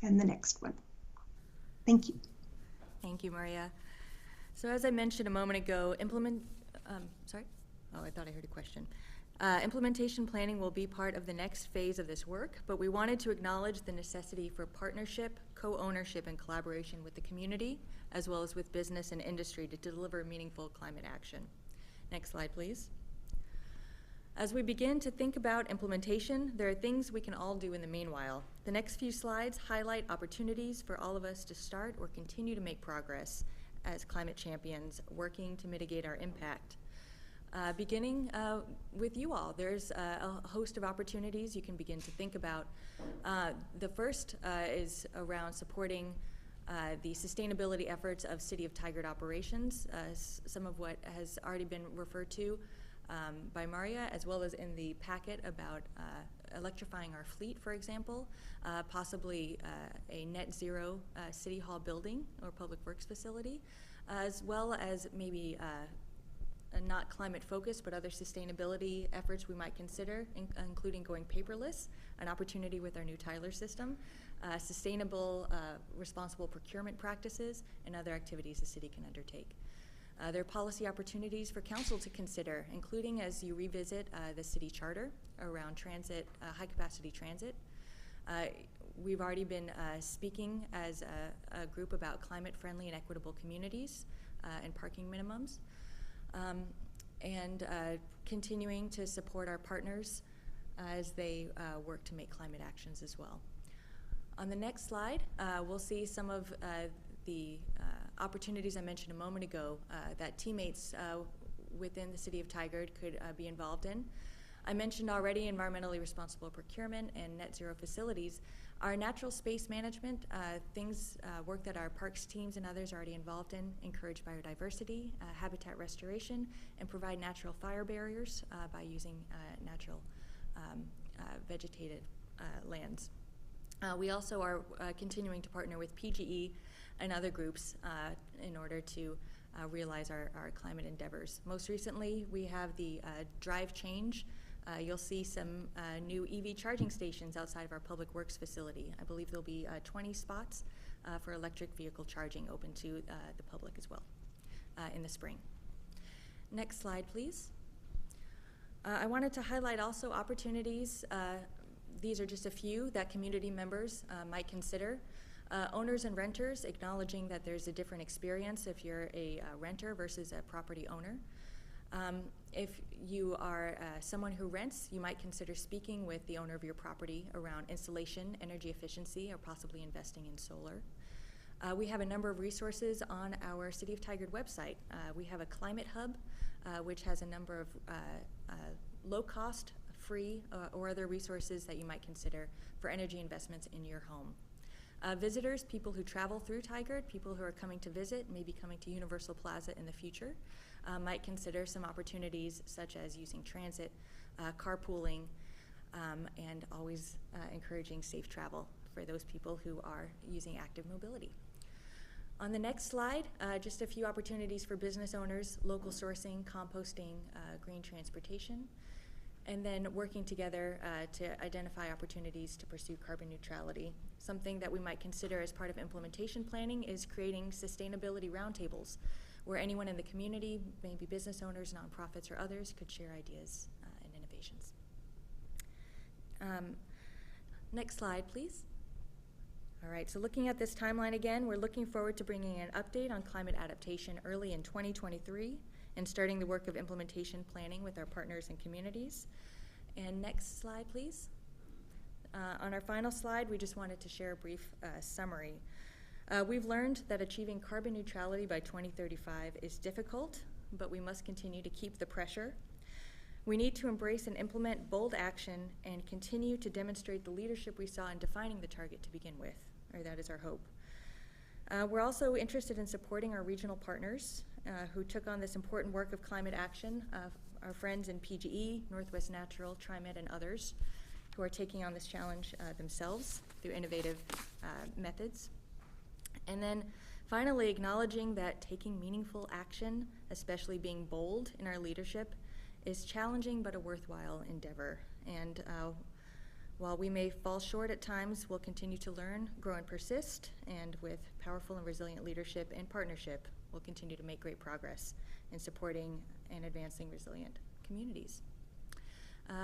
O: And the next one. Thank you.
M: Thank you, Maria. So as I mentioned a moment ago, sorry? Oh, I thought I heard a question. Implementation planning will be part of the next phase of this work, but we wanted to acknowledge the necessity for partnership, co-ownership, and collaboration with the community, as well as with business and industry to deliver meaningful climate action. Next slide, please. As we begin to think about implementation, there are things we can all do in the meanwhile. The next few slides highlight opportunities for all of us to start or continue to make progress as climate champions working to mitigate our impact. Beginning with you all, there's a host of opportunities you can begin to think about. The first is around supporting the sustainability efforts of City of Tigard operations, some of what has already been referred to by Maria, as well as in the packet about electrifying our fleet, for example, possibly a net zero City Hall building or public works facility, as well as maybe not climate focused, but other sustainability efforts we might consider, including going paperless, an opportunity with our new Tyler system, sustainable, responsible procurement practices, and other activities the city can undertake. There are policy opportunities for council to consider, including as you revisit the city charter around transit, high capacity transit. We've already been speaking as a group about climate friendly and equitable communities and parking minimums. And continuing to support our partners as they work to make climate actions as well. On the next slide, we'll see some of the opportunities I mentioned a moment ago that teammates within the City of Tigard could be involved in. I mentioned already environmentally responsible procurement and net zero facilities. Our natural space management, work that our parks teams and others are already involved in, encourage biodiversity, habitat restoration, and provide natural fire barriers by using natural vegetated lands. We also are continuing to partner with PGE and other groups in order to realize our climate endeavors. Most recently, we have the Drive Change. You'll see some new EV charging stations outside of our Public Works facility. I believe there'll be 20 spots for electric vehicle charging open to the public as well in the spring. Next slide, please. I wanted to highlight also opportunities. These are just a few that community members might consider. Owners and renters, acknowledging that there's a different experience if you're a renter versus a property owner. If you are someone who rents, you might consider speaking with the owner of your property around installation, energy efficiency, or possibly investing in solar. We have a number of resources on our City of Tigard website. We have a climate hub, which has a number of low-cost, free, or other resources that you might consider for energy investments in your home. Visitors, people who travel through Tigard, people who are coming to visit, maybe coming to Universal Plaza in the future, might consider some opportunities such as using transit, carpooling, and always encouraging safe travel for those people who are using active mobility. On the next slide, just a few opportunities for business owners, local sourcing, composting, green transportation, and then working together to identify opportunities to pursue carbon neutrality. Something that we might consider as part of implementation planning is creating sustainability roundtables, where anyone in the community, maybe business owners, nonprofits, or others, could share ideas and innovations. Next slide, please. All right, so looking at this timeline again, we're looking forward to bringing an update on climate adaptation early in 2023 and starting the work of implementation planning with our partners and communities. And next slide, please. On our final slide, we just wanted to share a brief summary. We've learned that achieving carbon neutrality by 2035 is difficult, but we must continue to keep the pressure. We need to embrace and implement bold action and continue to demonstrate the leadership we saw in defining the target to begin with, or that is our hope. We're also interested in supporting our regional partners who took on this important work of climate action, our friends in PGE, Northwest Natural, TriMet, and others who are taking on this challenge themselves through innovative methods. And then finally, acknowledging that taking meaningful action, especially being bold in our leadership, is challenging but a worthwhile endeavor. And while we may fall short at times, we'll continue to learn, grow, and persist. And with powerful and resilient leadership and partnership, we'll continue to make great progress in supporting and advancing resilient communities.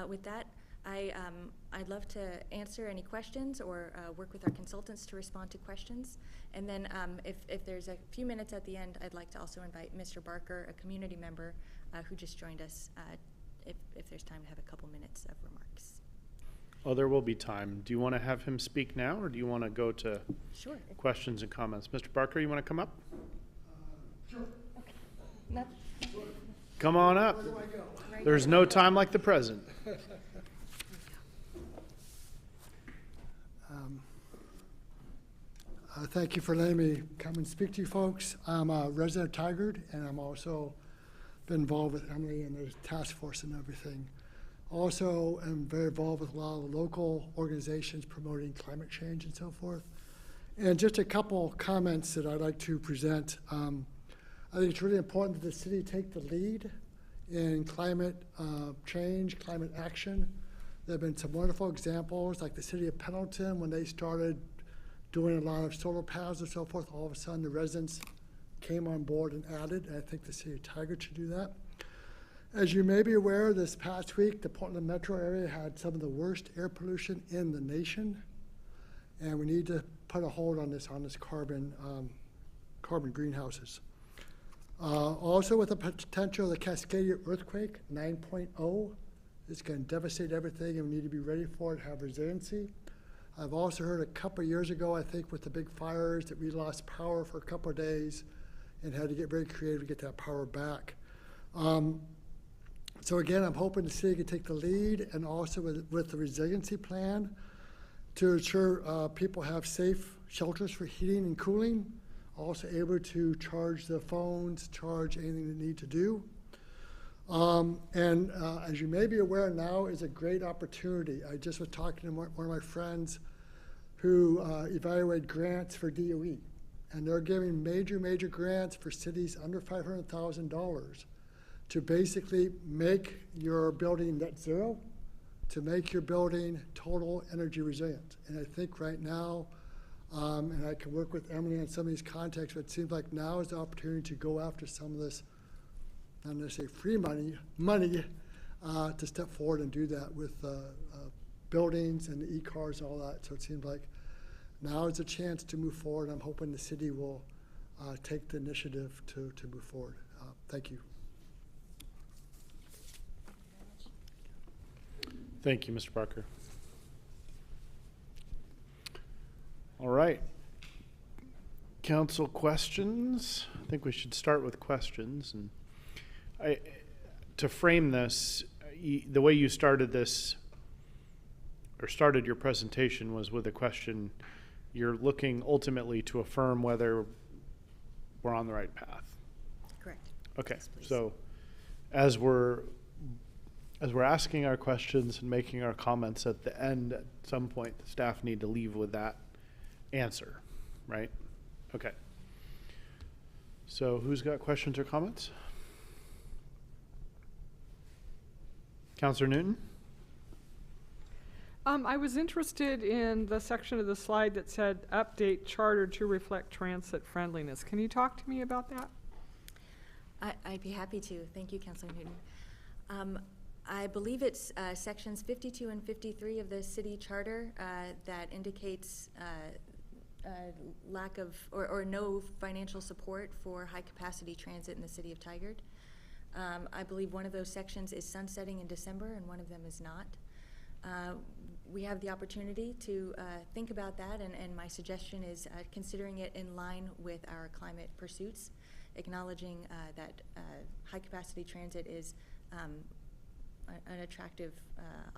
M: With that, I'd love to answer any questions or work with our consultants to respond to questions. And then if there's a few minutes at the end, I'd like to also invite Mr. Barker, a community member who just joined us, if there's time to have a couple minutes of remarks.
A: Oh, there will be time. Do you want to have him speak now, or do you want to go to
M: Sure.
A: questions and comments? Mr. Barker, you want to come up?
M: Sure. Okay. No.
A: Come on up.
M: Where do I go? Right
A: There's
M: there.
A: no time like the present.
P: Thank you for letting me come and speak to you folks. I'm a resident of Tigard, and I'm also been involved with Emily and the task force and everything. Also, I'm very involved with a lot of the local organizations promoting climate change and so forth. And just a couple comments that I'd like to present. I think it's really important that the city take the lead in climate change, climate action. There have been some wonderful examples, like the city of Pendleton, when they started doing a lot of solar panels and so forth, all of a sudden the residents came on board and added, and I think the city of Tigard should do that. As you may be aware, this past week, the Portland metro area had some of the worst air pollution in the nation, and we need to put a hold on this carbon greenhouses. Also, with the potential of the Cascadia earthquake, 9.0, it's going to devastate everything, and we need to be ready for it, have resiliency. I've also heard a couple of years ago, I think, with the big fires, that we lost power for a couple of days and had to get very creative to get that power back. So again, I'm hoping the city can take the lead, and also with the resiliency plan to ensure people have safe shelters for heating and cooling, also able to charge the phones, charge anything they need to do. As you may be aware, now is a great opportunity. I just was talking to one of my friends who evaluated grants for DOE, and they're giving major grants for cities under $500,000 to basically make your building net zero, to make your building total energy resilient. And I think right now, and I can work with Emily on some of these contexts, but it seems like now is the opportunity to go after some of this, not necessarily free money to step forward and do that with buildings and the e-cars and all that. So it seems like now is a chance to move forward. I'm hoping the city will take the initiative to move forward. Thank you.
A: Thank you, Mr. Barker. All right. Council questions. I think we should start with questions. And to frame this, the way you started this, or started your presentation, was with a question. You're looking ultimately to affirm whether we're on the right path.
M: Correct.
A: Okay.
M: Yes, please.
A: So as we're asking our questions and making our comments, at the end, at some point, the staff need to leave with that answer, right? Okay. So who's got questions or comments? Councilor Newton?
I: I was interested in the section of the slide that said update charter to reflect transit friendliness. Can you talk to me about that?
M: I'd be happy to. Thank you, Councilor Newton. I believe it's sections 52 and 53 of the city charter that indicates lack of or no financial support for high capacity transit in the city of Tigard. I believe one of those sections is sunsetting in December and one of them is not. We have the opportunity to think about that, and my suggestion is considering it in line with our climate pursuits, acknowledging that high capacity transit is an attractive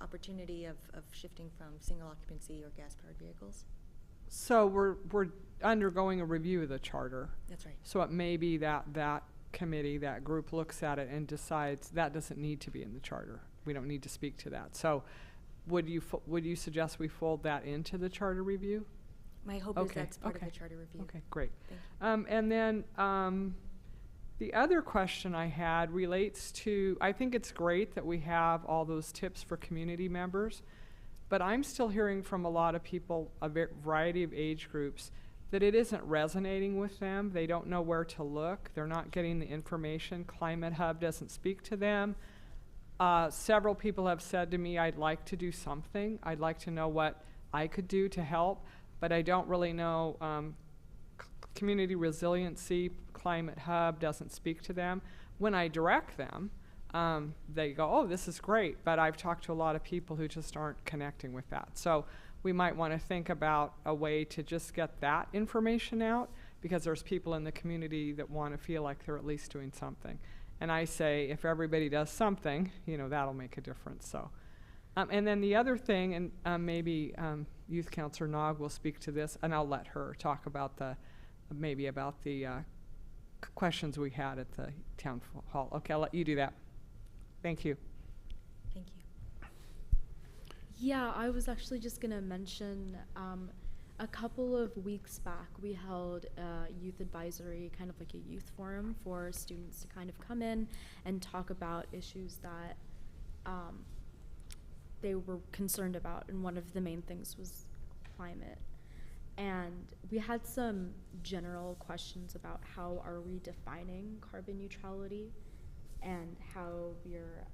M: opportunity of shifting from single occupancy or gas-powered vehicles.
I: So we're undergoing a review of the charter.
M: That's right.
I: So it may be that committee, that group looks at it and decides that doesn't need to be in the charter. We don't need to speak to that. So would you suggest we fold that into the charter review?
M: My hope is that's part of the charter review.
I: Okay, great.
M: Thank you.
I: And then the other question I had relates to, I think it's great that we have all those tips for community members, but I'm still hearing from a lot of people, a variety of age groups, that it isn't resonating with them. They don't know where to look. They're not getting the information. Climate Hub doesn't speak to them. Several people have said to me, I'd like to do something. I'd like to know what I could do to help, but I don't really know. Community resiliency, Climate Hub doesn't speak to them. When I direct them, they go, oh, this is great, but I've talked to a lot of people who just aren't connecting with that. So we might want to think about a way to just get that information out, because there's people in the community that want to feel like they're at least doing something. And I say, if everybody does something, that'll make a difference. So, and then the other thing, and maybe Youth Councilor Nog will speak to this, and I'll let her talk about the questions we had at the town hall. Okay, I'll let you do that. Thank you.
M: Thank you.
Q: Yeah, I was actually just going to mention a couple of weeks back we held a youth advisory, kind of like a youth forum for students to kind of come in and talk about issues that they were concerned about, and one of the main things was climate. And we had some general questions about how are we defining carbon neutrality, and how we're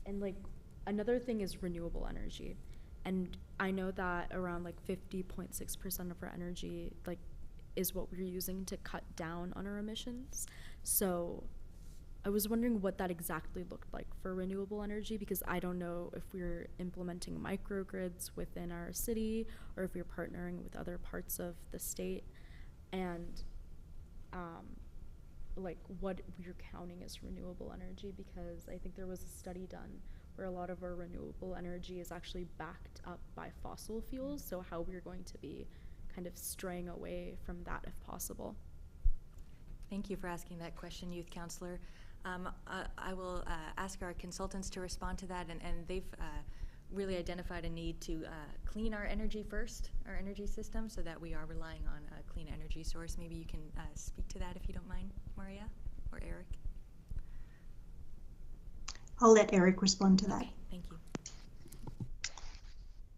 Q: and like another thing is renewable energy. And I know that around like 50.6% of our energy is what we're using to cut down on our emissions. So I was wondering what that exactly looked like for renewable energy, because I don't know if we're implementing microgrids within our city or if we're partnering with other parts of the state, and what we're counting as renewable energy, because I think there was a study done where a lot of our renewable energy is actually backed up by fossil fuels, so how we're going to be kind of straying away from that if possible.
M: Thank you for asking that question, Youth Councilor. I will ask our consultants to respond to that, and they've really identified a need to clean our energy first, our energy system, so that we are relying on a clean energy source. Maybe you can speak to that if you don't mind, Maria or Eric.
O: I'll let Eric respond to that.
M: Okay, thank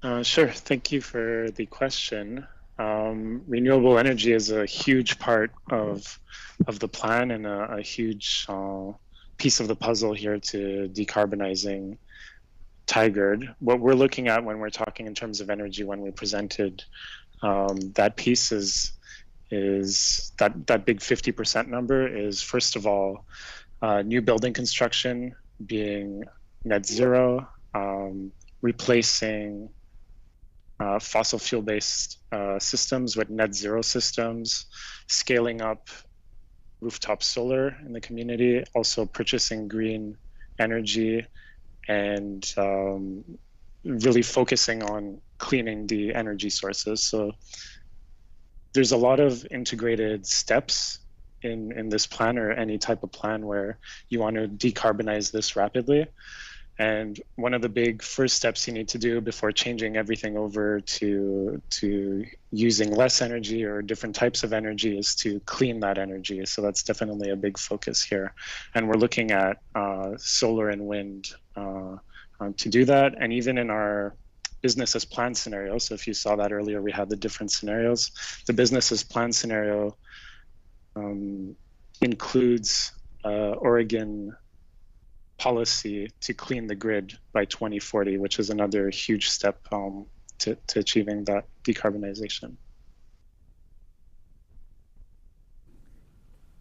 M: you.
R: Sure, thank you for the question. Renewable energy is a huge part of the plan, and a huge piece of the puzzle here to decarbonizing Tigard. What we're looking at when we're talking in terms of energy, when we presented that piece is that big 50% number is, first of all, new building construction being net zero, replacing fossil fuel-based systems with net zero systems, scaling up rooftop solar in the community, also purchasing green energy, and really focusing on cleaning the energy sources. So there's a lot of integrated steps in this plan, or any type of plan where you want to decarbonize this rapidly. And one of the big first steps you need to do before changing everything over to using less energy or different types of energy is to clean that energy. So that's definitely a big focus here. And we're looking at solar and wind to do that. And even in our business as planned scenario, so if you saw that earlier, we had the different scenarios. The business as planned scenario includes Oregon policy to clean the grid by 2040, which is another huge step to achieving that decarbonization.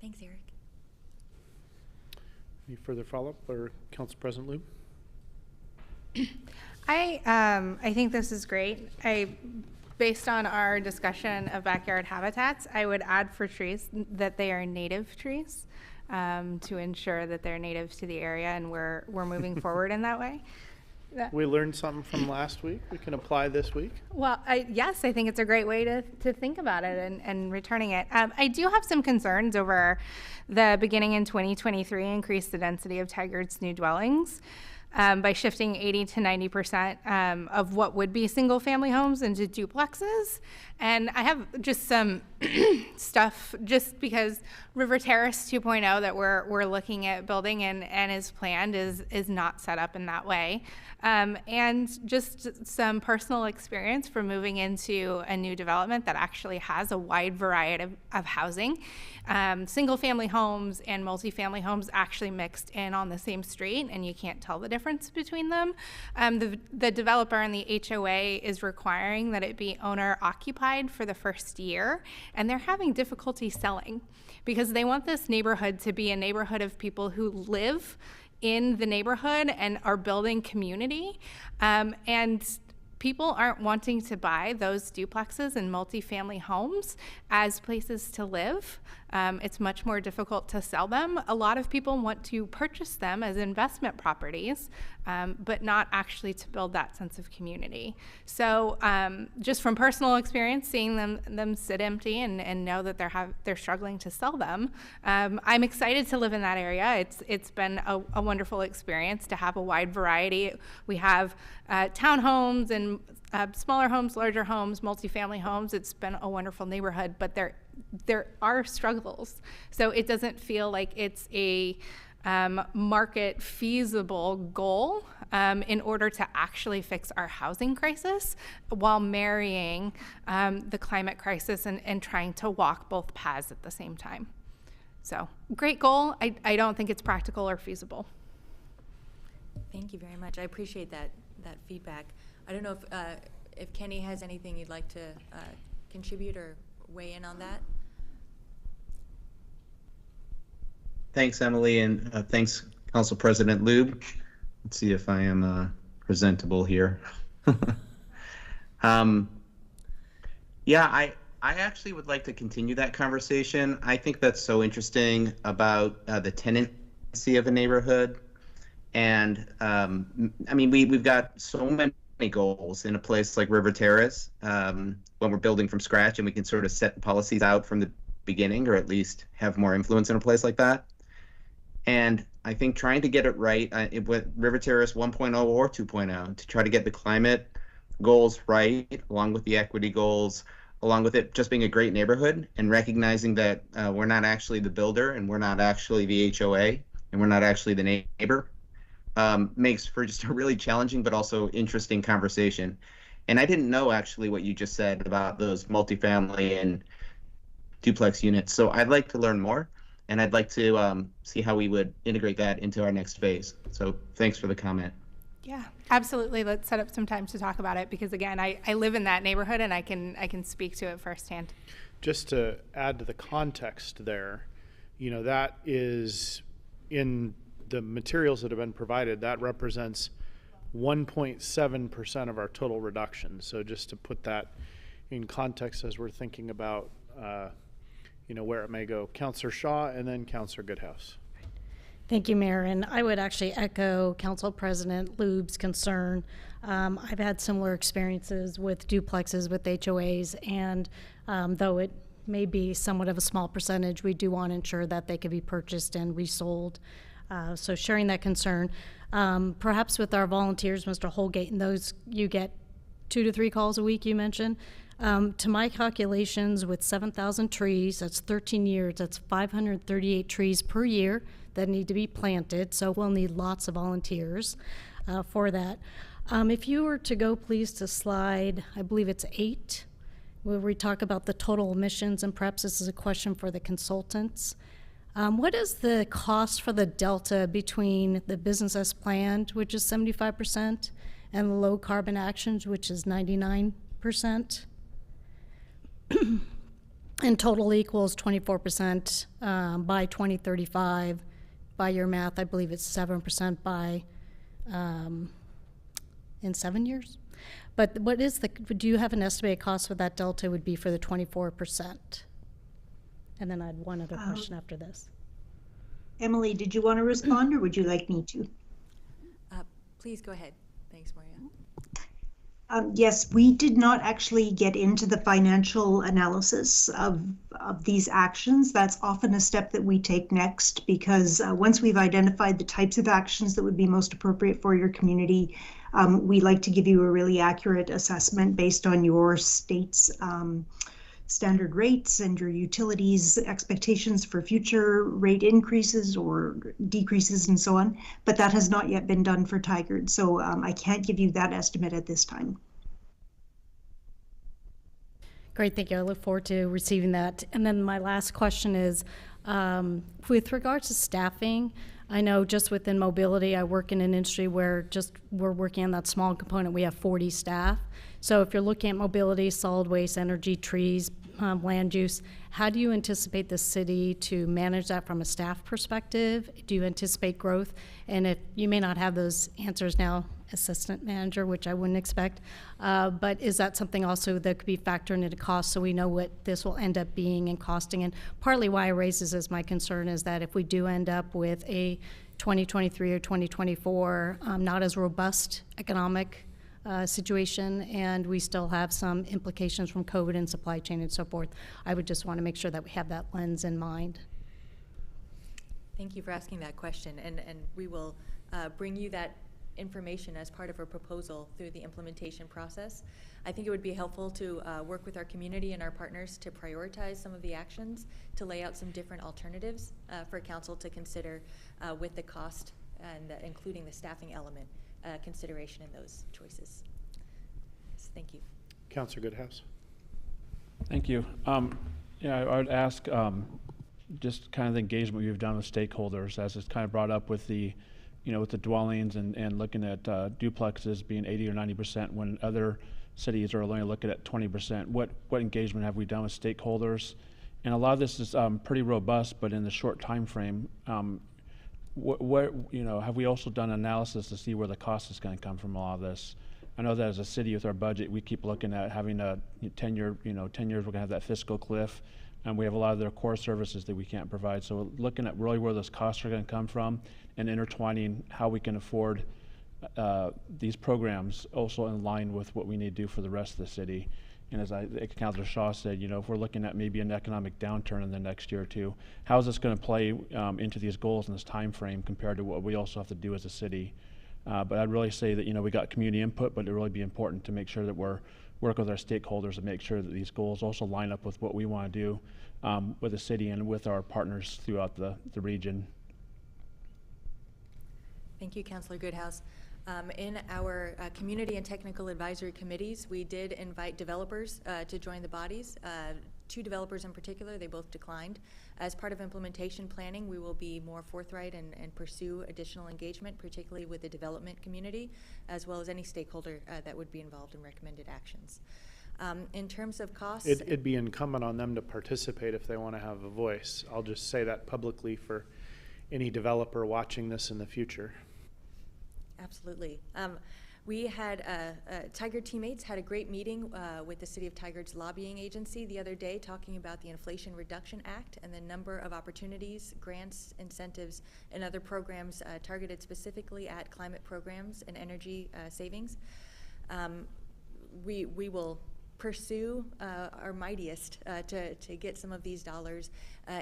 M: Thanks, Eric.
A: Any further follow-up, or Council President Lube?
F: I think this is great. Based on our discussion of backyard habitats, I would add for trees that they are native trees. to ensure that they're native to the area, and we're moving forward in that way.
A: We learned something from last week we can apply this week.
F: Well, yes, I think it's a great way to think about it and returning it. I do have some concerns over the beginning in 2023 increase the density of Tigard's new dwellings by shifting 80 to 90% of what would be single family homes into duplexes. And I have just some stuff just because River Terrace 2.0 that we're looking at building and is planned is not set up in that way. And just some personal experience from moving into a new development that actually has a wide variety of housing. Single family homes and multifamily homes actually mixed in on the same street, and you can't tell the difference between them. The developer and the HOA is requiring that it be owner occupied for the first year, and they're having difficulty selling because they want this neighborhood to be a neighborhood of people who live in the neighborhood and are building community. And people aren't wanting to buy those duplexes and multifamily homes as places to live. It's much more difficult to sell them. A lot of people want to purchase them as investment properties, but not actually to build that sense of community. So just from personal experience, seeing them sit empty and know that they're struggling to sell them, I'm excited to live in that area. It's been a wonderful experience to have a wide variety. We have townhomes and smaller homes, larger homes, multifamily homes. It's been a wonderful neighborhood, but there are struggles. So it doesn't feel like it's a market feasible goal in order to actually fix our housing crisis while marrying the climate crisis and trying to walk both paths at the same time. So great goal. I don't think it's practical or feasible.
M: Thank you very much. I appreciate that feedback. I don't know if Kenny has anything you'd like to contribute or weigh in on that.
S: Thanks, Emily, and thanks, Council President Lube. Let's see if I am presentable here. Yeah, I actually would like to continue that conversation. I think that's so interesting about the tenancy of a neighborhood. And I mean, we've got so many goals in a place like River Terrace when we're building from scratch, and we can sort of set policies out from the beginning, or at least have more influence in a place like that. And I think trying to get it right with River Terrace 1.0 or 2.0 to try to get the climate goals right, along with the equity goals, along with it just being a great neighborhood, and recognizing that we're not actually the builder and we're not actually the HOA and we're not actually the neighbor, makes for just a really challenging but also interesting conversation. And I didn't know actually what you just said about those multifamily and duplex units. So I'd like to learn more, and I'd like to see how we would integrate that into our next phase. So thanks for the comment.
F: Yeah, absolutely. Let's set up some time to talk about it, because again, I live in that neighborhood and I can speak to it firsthand.
A: Just to add to the context there, that is in the materials that have been provided, that represents 1.7% of our total reduction. So just to put that in context as we're thinking about where it may go. Councillor Shaw and then Councillor Goodhouse.
L: Thank you, Mayor. And I would actually echo Council President Lube's concern. I've had similar experiences with duplexes with HOAs, and though it may be somewhat of a small percentage, we do want to ensure that they can be purchased and resold. So sharing that concern, perhaps with our volunteers, Mr. Holgate, and those, you get 2 to 3 calls a week, you mentioned. To my calculations, with 7,000 trees, that's 13 years, that's 538 trees per year that need to be planted, so we'll need lots of volunteers for that. If you were to go, please, to slide, I believe it's 8, where we talk about the total emissions, and perhaps this is a question for the consultants. What is the cost for the delta between the business as planned, which is 75%, and the low carbon actions, which is 99%? And total equals 24% by 2035. By your math, I believe it's 7% by in 7 years. But what is do you have an estimated cost for that delta would be for the 24%? And then I had one other question after this.
O: Emily, did you want to respond, or would you like me to?
M: Please go ahead. Thanks, Maria.
O: Yes, we did not actually get into the financial analysis of these actions. That's often a step that we take next, because once we've identified the types of actions that would be most appropriate for your community, we like to give you a really accurate assessment based on your state's standard rates and your utilities expectations for future rate increases or decreases and so on. But that has not yet been done for Tigard, so I can't give you that estimate at this time.
L: Great, thank you. I look forward to receiving that. And then my last question is, with regards to staffing, I know just within mobility, I work in an industry where we're working on that small component. We have 40 staff. So if you're looking at mobility, solid waste, energy, trees, land use, how do you anticipate the city to manage that from a staff perspective? Do you anticipate growth? And if you may not have those answers now, assistant manager, which I wouldn't expect, but is that something also that could be factored into cost, so we know what this will end up being and costing? And partly why I raise this as my concern is that if we do end up with a 2023 or 2024 not as robust economic situation, and we still have some implications from COVID and supply chain and so forth, I would just want to make sure that we have that lens in mind.
M: Thank you for asking that question, and we will bring you that information as part of a proposal through the implementation process. I think it would be helpful to work with our community and our partners to prioritize some of the actions, to lay out some different alternatives for council to consider with the cost and including the staffing element consideration in those choices. So thank you.
A: Councilor Goodhouse.
C: Thank you. Yeah, I would ask just kind of the engagement you've done with stakeholders, as it's kind of brought up with the, with the dwellings and looking at duplexes being 80 or 90% when other cities are only looking at 20%. What engagement have we done with stakeholders? And a lot of this is pretty robust, but in the short time frame, have we also done analysis to see where the cost is going to come from a lot of this? I know that as a city with our budget, we keep looking at having a 10-year, 10 years we're going to have that fiscal cliff, and we have a lot of their core services that we can't provide. So looking at really where those costs are going to come from and intertwining how we can afford these programs also in line with what we need to do for the rest of the city. And as Councilor Shaw said, if we're looking at maybe an economic downturn in the next year or two, how is this going to play into these goals in this time frame compared to what we also have to do as a city? But I'd really say that, we got community input, but it'd really be important to make sure that we're working with our stakeholders and make sure that these goals also line up with what we want to do with the city and with our partners throughout the region.
M: Thank you, Councilor Goodhouse. In our community and technical advisory committees, we did invite developers to join the bodies. 2 developers in particular, they both declined. As part of implementation planning, we will be more forthright and pursue additional engagement, particularly with the development community, as well as any stakeholder that would be involved in recommended actions. In terms of costs,
A: it'd be incumbent on them to participate if they want to have a voice. I'll just say that publicly for any developer watching this in the future.
M: Absolutely. We had, Tigard teammates had a great meeting with the City of Tigard's lobbying agency the other day, talking about the Inflation Reduction Act and the number of opportunities, grants, incentives, and other programs targeted specifically at climate programs and energy savings. We will pursue our mightiest to get some of these dollars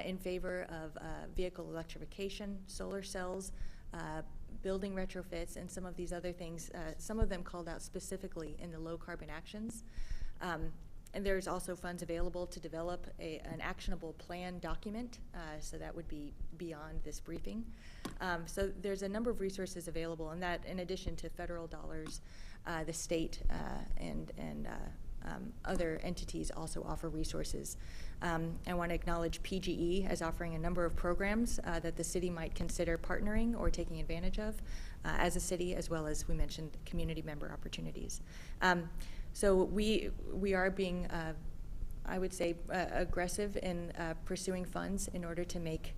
M: in favor of vehicle electrification, solar cells, building retrofits, and some of these other things, some of them called out specifically in the low carbon actions. And there's also funds available to develop an actionable plan document, so that would be beyond this briefing. So there's a number of resources available, and that in addition to federal dollars, the state and other entities also offer resources. I want to acknowledge PGE as offering a number of programs that the city might consider partnering or taking advantage of as a city, as well as we mentioned community member opportunities. So we are being, I would say, aggressive in pursuing funds in order to make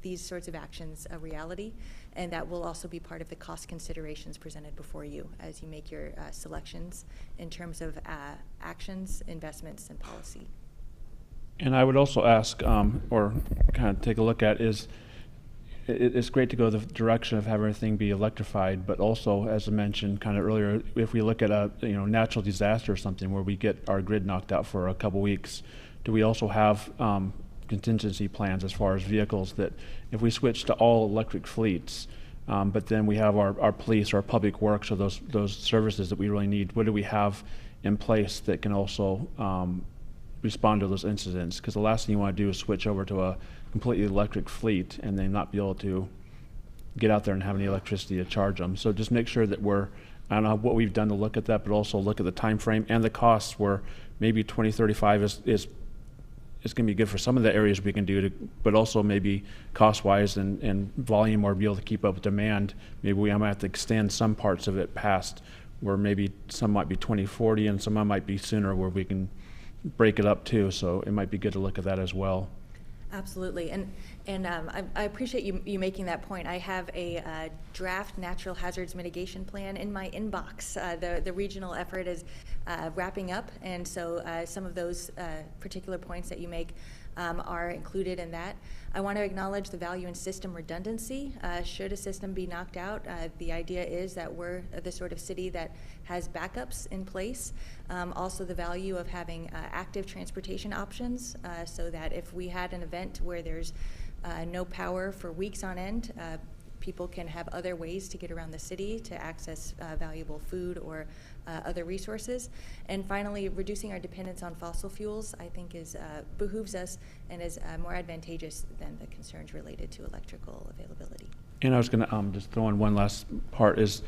M: these sorts of actions a reality, and that will also be part of the cost considerations presented before you as you make your selections in terms of actions, investments, and policy.
C: And I would also ask, or kind of take a look at, is it's great to go the direction of having everything be electrified, but also, as I mentioned kind of earlier, if we look at a natural disaster or something where we get our grid knocked out for a couple weeks, do we also have contingency plans as far as vehicles that if we switch to all electric fleets, but then we have our police, our public works, or those services that we really need, what do we have in place that can also respond to those incidents? Because the last thing you want to do is switch over to a completely electric fleet and then not be able to get out there and have any electricity to charge them. So just make sure that I don't know what we've done to look at that, but also look at the time frame and the costs, where maybe 2035 is going to be good for some of the areas we can do, but also maybe cost-wise and volume, or be able to keep up with demand. Maybe we might have to extend some parts of it past, where maybe some might be 2040 and some might be sooner, where we can break it up too. So it might be good to look at that as well.
M: Absolutely, and I appreciate you making that point. I have a draft natural hazards mitigation plan in my inbox. The regional effort is wrapping up, and so some of those particular points that you make are included in that. I want to acknowledge the value in system redundancy. Should a system be knocked out, the idea is that we're the sort of city that has backups in place. Also the value of having active transportation options, so that if we had an event where there's no power for weeks on end, people can have other ways to get around the city to access valuable food or other resources. And finally, reducing our dependence on fossil fuels, I think, behooves us and is more advantageous than the concerns related to electrical availability.
C: And I was going to just throw in one last part is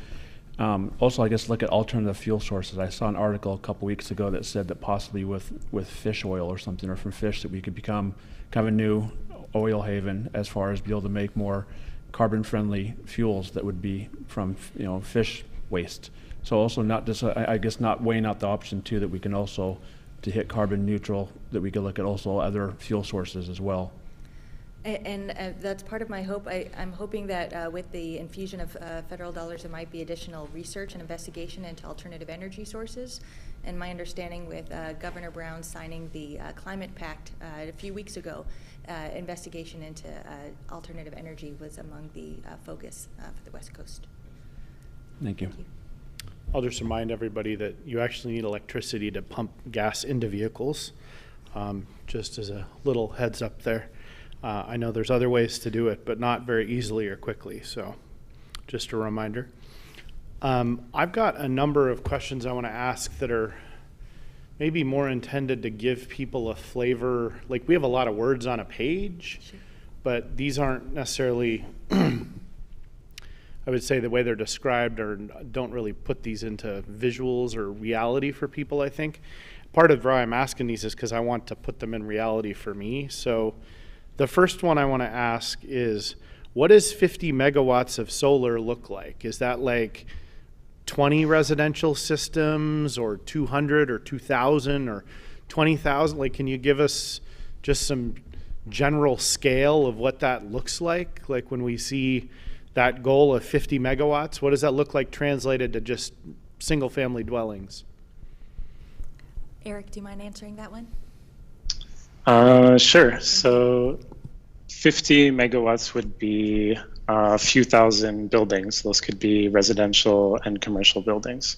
C: also, I guess, look at alternative fuel sources. I saw an article a couple weeks ago that said that possibly with fish oil or something, or from fish, that we could become kind of a new oil haven as far as be able to make more carbon-friendly fuels that would be from fish waste. So also not just, I guess, not weighing out the option too, that we can also, to hit carbon neutral, that we could look at also other fuel sources as well.
M: And that's part of my hope. I'm hoping that with the infusion of federal dollars, there might be additional research and investigation into alternative energy sources. And my understanding with Governor Brown signing the Climate Pact a few weeks ago, investigation into alternative energy was among the focus for the West Coast.
C: Thank you.
A: I'll just remind everybody that you actually need electricity to pump gas into vehicles, just as a little heads up there. I know there's other ways to do it, but not very easily or quickly, so just a reminder. I've got a number of questions I want to ask that are maybe more intended to give people a flavor. Like, we have a lot of words on a page, sure, but these aren't necessarily, I would say the way they're described, or don't really put these into visuals or reality for people, I think. Part of why I'm asking these is because I want to put them in reality for me. So the first one I want to ask is, what does 50 megawatts of solar look like? Is that like 20 residential systems, or 200 or 2,000 or 20,000? Like, can you give us just some general scale of what that looks like? Like, when we see that goal of 50 megawatts, what does that look like translated to just single family dwellings?
M: Eric, do you mind answering that one?
R: Sure. So 50 megawatts would be a few thousand buildings. Those could be residential and commercial buildings.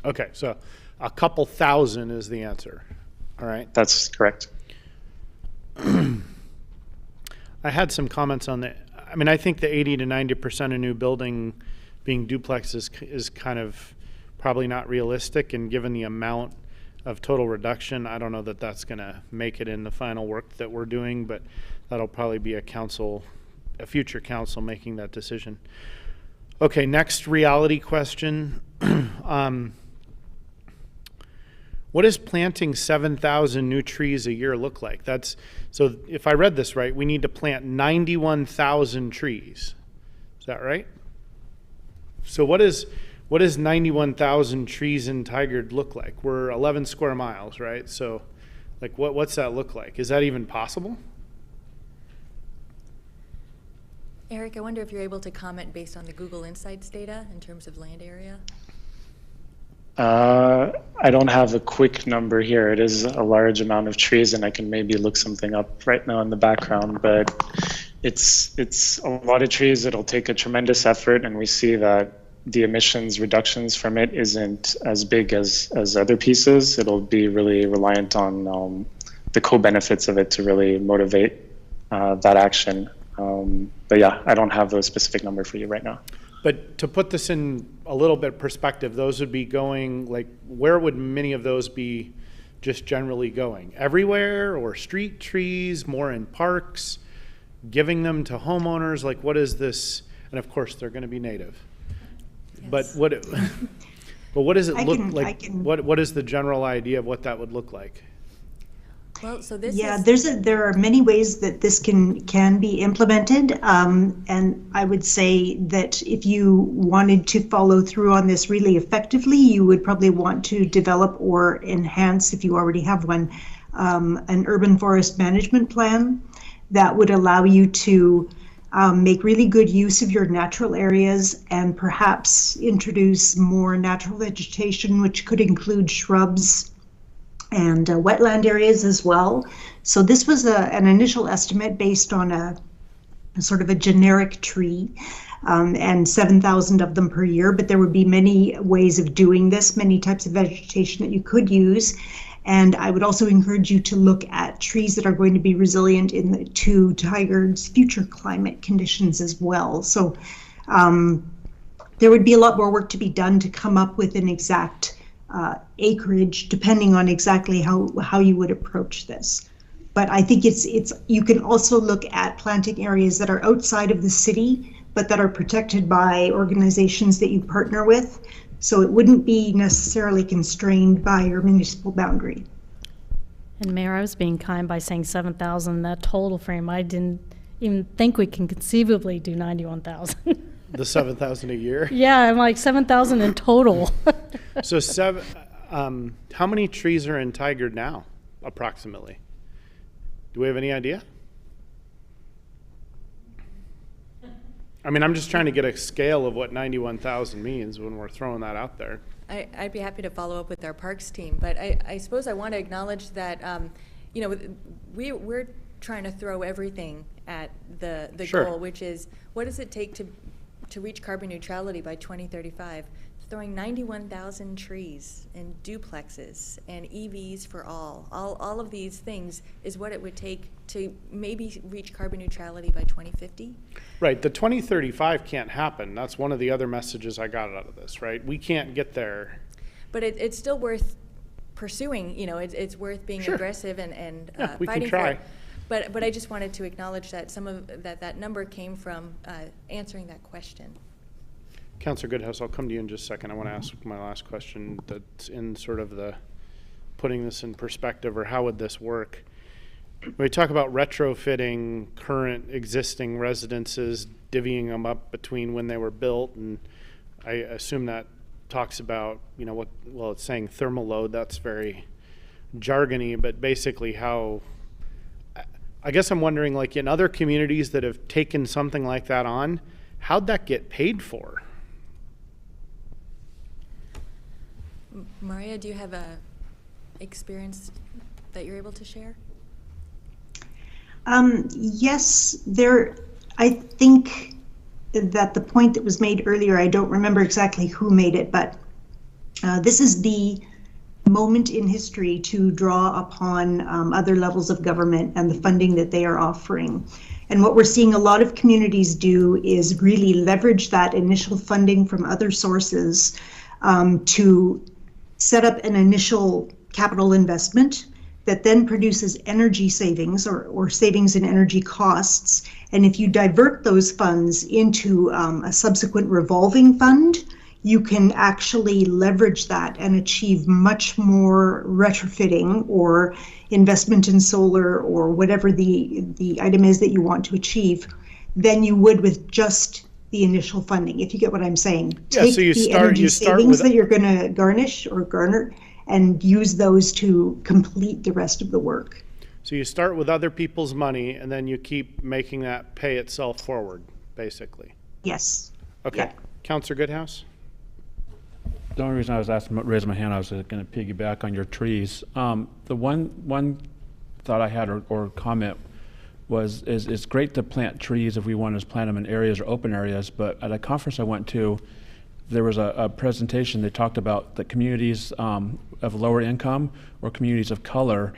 A: Okay, so a couple thousand is the answer. All right.
R: That's correct.
A: I had some comments on the, I mean, I think the 80 to 90% of new building being duplexes is kind of probably not realistic, and given the amount of total reduction, I don't know that that's going to make it in the final work that we're doing, but that'll probably be a future council making that decision. Okay, next reality question. What does planting 7,000 new trees a year look like? So if I read this right, we need to plant 91,000 trees. Is that right? So what does 91,000 trees in Tigard look like? We're 11 square miles, right? So like, what's that look like? Is that even possible?
M: Eric, I wonder if you're able to comment based on the Google Insights data in terms of land area?
R: I don't have a quick number here. It is a large amount of trees, and I can maybe look something up right now in the background, but It's a lot of trees. It'll take a tremendous effort, and we see that the emissions reductions from it isn't as big as other pieces. It'll be really reliant on the co-benefits of it to really motivate that action. But yeah, I don't have a specific number for you right now.
A: But to put this in a little bit perspective, those would be going, like, where would many of those be just generally going? Everywhere, or street trees, more in parks, giving them to homeowners? Like, what is this? And of course, they're going to be native. But what does it look like? What is the general idea of what that would look like?
M: Well, so this
O: there are many ways that this can be implemented, and I would say that if you wanted to follow through on this really effectively, you would probably want to develop or enhance, if you already have one, an urban forest management plan that would allow you to make really good use of your natural areas and perhaps introduce more natural vegetation, which could include shrubs and wetland areas as well. So this was an initial estimate based on a sort of a generic tree, and 7,000 of them per year, but there would be many ways of doing this, many types of vegetation that you could use. And I would also encourage you to look at trees that are going to be resilient to Tigard's future climate conditions as well. So there would be a lot more work to be done to come up with an exact acreage, depending on exactly how you would approach this. But I think you can also look at planting areas that are outside of the city, but that are protected by organizations that you partner with. So it wouldn't be necessarily constrained by your municipal boundary.
L: And Mayor, I was being kind by saying 7,000, that total frame. I didn't even think we can conceivably do 91,000.
A: The 7,000 a year?
L: Yeah, I'm like 7,000 in total.
A: So how many trees are in Tigard now, approximately? Do we have any idea? I mean, I'm just trying to get a scale of what 91,000 means when we're throwing that out there.
M: I'd be happy to follow up with our parks team, but I suppose I want to acknowledge that, we're trying to throw everything at the
A: Sure.
M: goal, which is what does it take to reach carbon neutrality by 2035? Throwing 91,000 trees and duplexes and EVs for all of these things is what it would take to maybe reach carbon neutrality by 2050.
A: Right, the 2035 can't happen. That's one of the other messages I got out of this, right? We can't get there.
M: But it's still worth pursuing, it's worth being
A: Sure.
M: aggressive and
A: we
M: fighting
A: can try.
M: for it. But I just wanted to acknowledge that some of that number came from answering that question.
A: Councilor Goodhouse, I'll come to you in just a second. I want to ask my last question that's in sort of the putting this in perspective, or how would this work? When we talk about retrofitting current existing residences, divvying them up between when they were built, and I assume that talks about, it's saying thermal load, that's very jargony, but basically how, I guess I'm wondering, like in other communities that have taken something like that on, how'd that get paid for?
M: Maria, do you have a experience that you're able to share?
O: Yes, I think that the point that was made earlier, I don't remember exactly who made it, but this is the moment in history to draw upon other levels of government and the funding that they are offering. And what we're seeing a lot of communities do is really leverage that initial funding from other sources to set up an initial capital investment that then produces energy savings or savings in energy costs. And if you divert those funds into a subsequent revolving fund, you can actually leverage that and achieve much more retrofitting or investment in solar or whatever the item is that you want to achieve than you would with just the initial funding, if you get what I'm saying.
A: Yeah,
O: Take
A: so you
O: the
A: start
O: energy savings
A: with
O: that you're going to garner and use those to complete the rest of the work.
A: So you start with other people's money and then you keep making that pay itself forward, basically.
O: Yes.
A: Okay.
O: Yeah.
A: Councilor Goodhouse?
C: The only reason I was raising my hand, I was going to piggyback on your trees. The one thought I had or comment was it's great to plant trees if we want to plant them in areas or open areas, but at a conference I went to, there was a presentation that talked about the communities of lower income or communities of color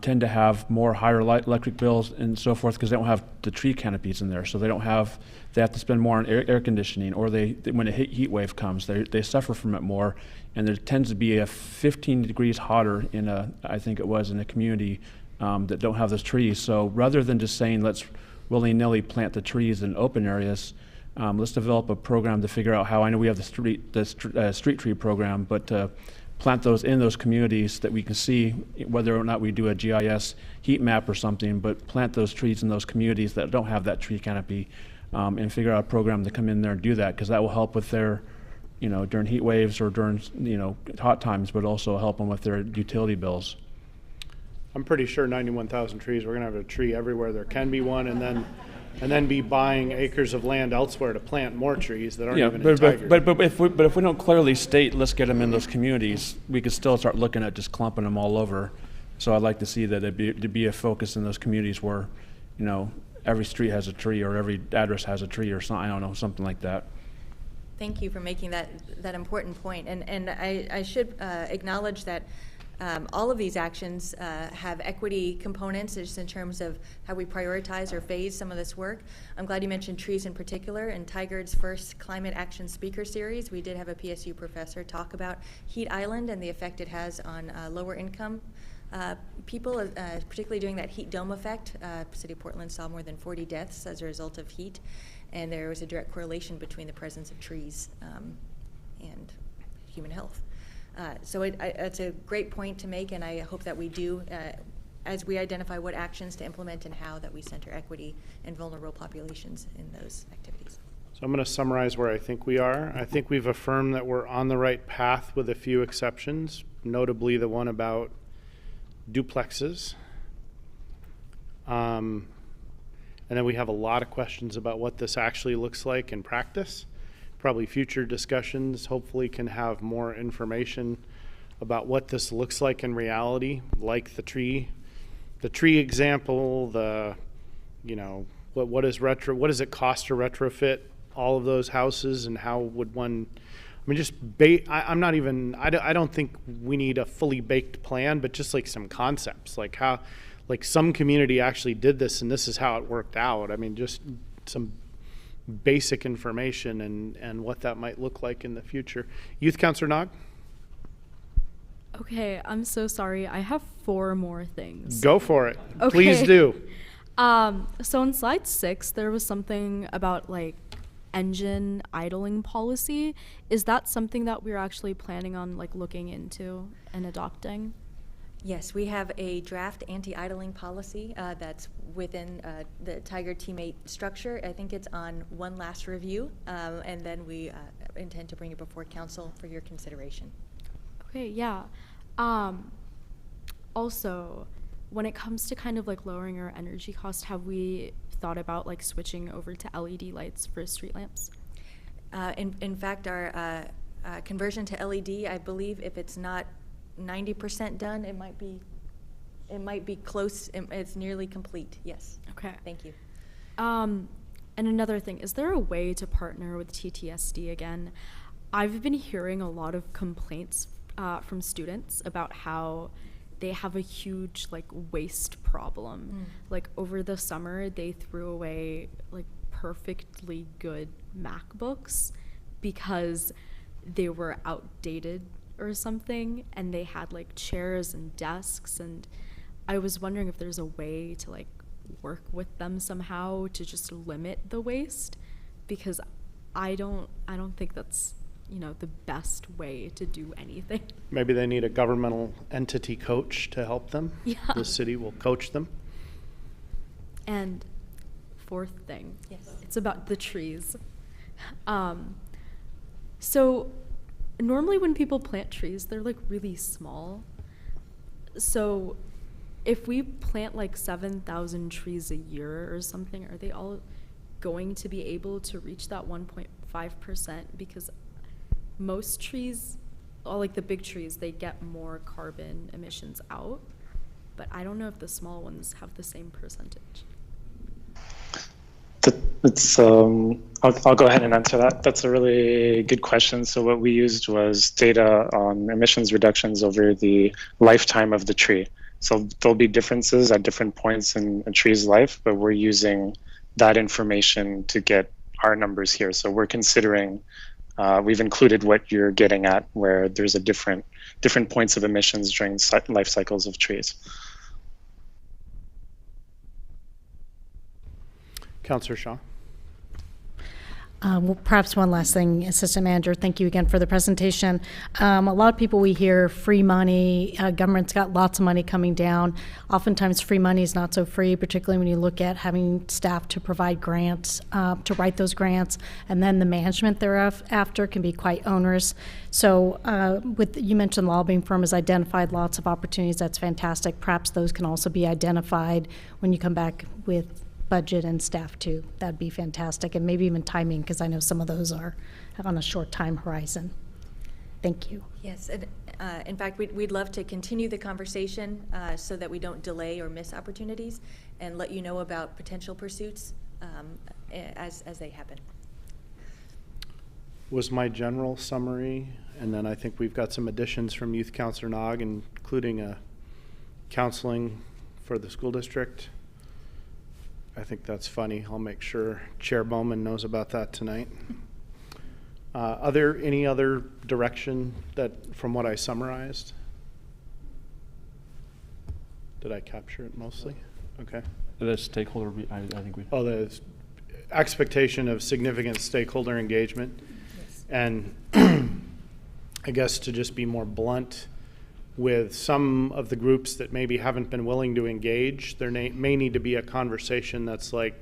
C: tend to have more higher electric bills and so forth because they don't have the tree canopies in there. So they have to spend more on air conditioning, or when a heat wave comes, they suffer from it more. And there tends to be a 15 degrees hotter in I think it was in a community that don't have those trees. So rather than just saying let's willy-nilly plant the trees in open areas, let's develop a program to figure out how. I know we have the street tree program, but plant those in those communities that we can see whether or not we do a GIS heat map or something, but plant those trees in those communities that don't have that tree canopy, and figure out a program to come in there and do that, because that will help with their, during heat waves or during, hot times, but also help them with their utility bills.
A: I'm pretty sure 91,000 trees, we're gonna have a tree everywhere there can be one, and then be buying acres of land elsewhere to plant more trees that aren't even in Tigard.
C: But if we don't clearly state, let's get them in those communities, we could still start looking at just clumping them all over. So I'd like to see that to be a focus in those communities where, every street has a tree or every address has a tree or something, I don't know, something like that.
M: Thank you for making that important point. And I should acknowledge that all of these actions have equity components just in terms of how we prioritize or phase some of this work. I'm glad you mentioned trees in particular. In Tigard's first Climate Action Speaker Series, we did have a PSU professor talk about heat island and the effect it has on lower income people, particularly during that heat dome effect. City of Portland saw more than 40 deaths as a result of heat, and there was a direct correlation between the presence of trees and human health. So it's a great point to make, and I hope that we do, as we identify what actions to implement and how, that we center equity and vulnerable populations in those activities.
A: So I'm going to summarize where I think we are. I think we've affirmed that we're on the right path with a few exceptions, notably the one about duplexes. And then we have a lot of questions about what this actually looks like in practice. Probably future discussions hopefully can have more information about what this looks like in reality, like the tree example, what does it cost to retrofit all of those houses, and how would one, I don't think we need a fully baked plan, but just like some concepts, like how, like some community actually did this and this is how it worked out. Just some basic information and what that might look like in the future. Youth Councilor Nog?
Q: Okay, I'm so sorry. I have 4 more things.
A: Go for it.
Q: Okay.
A: Please do.
Q: So on slide 6, there was something about engine idling policy. Is that something that we're actually planning on looking into and adopting?
M: Yes, we have a draft anti-idling policy that's within the Tigard teammate structure. I think it's on one last review, and then we intend to bring it before council for your consideration.
Q: Okay, yeah. Also, when it comes to kind of lowering our energy cost, have we thought about switching over to LED lights for street lamps?
M: In fact, our conversion to LED, I believe if it's not 90% done, it might be close. It's nearly complete. Yes.
Q: Okay.
M: Thank you.
Q: And another thing, is there a way to partner with TTSD again? I've been hearing a lot of complaints from students about how they have a huge waste problem. Over the summer, they threw away perfectly good MacBooks because they were outdated or something, and they had chairs and desks, and I was wondering if there's a way to work with them somehow to just limit the waste, because I don't think that's the best way to do anything.
A: Maybe they need a governmental entity coach to help them.
Q: Yeah.
A: The city will coach them.
Q: And 4th thing,
M: yes,
Q: it's about the trees. So normally when people plant trees, they're really small. So if we plant 7,000 trees a year or something, are they all going to be able to reach that 1.5%? Because most trees, all the big trees, they get more carbon emissions out, but I don't know if the small ones have the same percentage.
R: It's I'll go ahead and answer that. That's a really good question. So what we used was data on emissions reductions over the lifetime of the tree. So there'll be differences at different points in a tree's life, but we're using that information to get our numbers here. So we're considering, we've included what you're getting at, where there's a different points of emissions during life cycles of trees.
A: Councillor Shaw.
L: Well, perhaps one last thing, Assistant Manager, thank you again for the presentation. A lot of people we hear free money, government's got lots of money coming down. Oftentimes free money is not so free, particularly when you look at having staff to provide grants, to write those grants, and then the management thereafter can be quite onerous. So you mentioned the lobbying firm has identified lots of opportunities, that's fantastic. Perhaps those can also be identified when you come back with budget and staff too. That'd be fantastic, and maybe even timing, because I know some of those are on a short time horizon. Thank you.
M: Yes, and in fact, we'd love to continue the conversation so that we don't delay or miss opportunities, and let you know about potential pursuits as they happen.
A: Was my general summary, and then I think we've got some additions from Youth Councillor Nog, including a counseling for the school district. I think that's funny. I'll make sure Chair Bowman knows about that tonight. Any other direction that from what I summarized? Did I capture it mostly? Okay.
C: The stakeholder, I think we.
A: Oh, the expectation of significant stakeholder engagement.
M: Yes.
A: And I guess to just be more blunt, with some of the groups that maybe haven't been willing to engage, there may need to be a conversation that's like,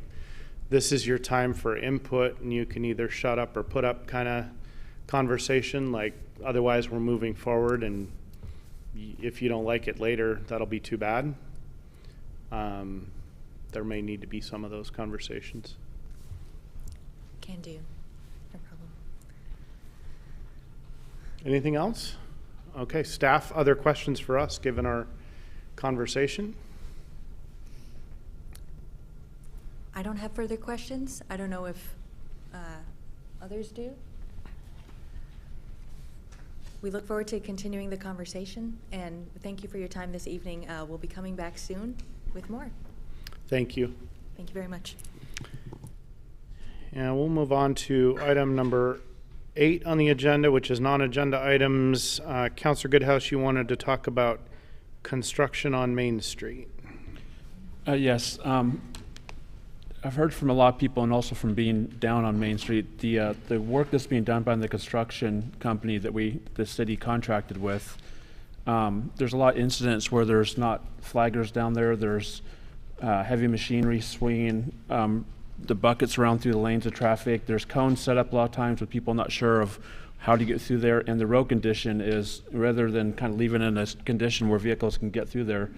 A: this is your time for input and you can either shut up or put up kind of conversation. Like, otherwise we're moving forward, and if you don't like it later, that'll be too bad. There may need to be some of those conversations.
M: Can do, no problem.
A: Anything else? Okay, staff, other questions for us given our conversation?
M: I don't have further questions. I don't know if others do. We look forward to continuing the conversation, and thank you for your time this evening. We'll be coming back soon with more.
A: Thank you.
M: Thank you very much.
A: And we'll move on to item number 8 on the agenda, which is non-agenda items. Councillor Goodhouse, you wanted to talk about construction on Main Street.
C: Yes. I've heard from a lot of people, and also from being down on Main Street, the work that's being done by the construction company that the city contracted with. There's a lot of incidents where there's not flaggers down there. There's heavy machinery swinging the buckets around through the lanes of traffic. There's cones set up a lot of times with people not sure of how to get through there, and the road condition is, rather than kind of leaving it in a condition where vehicles can get through there.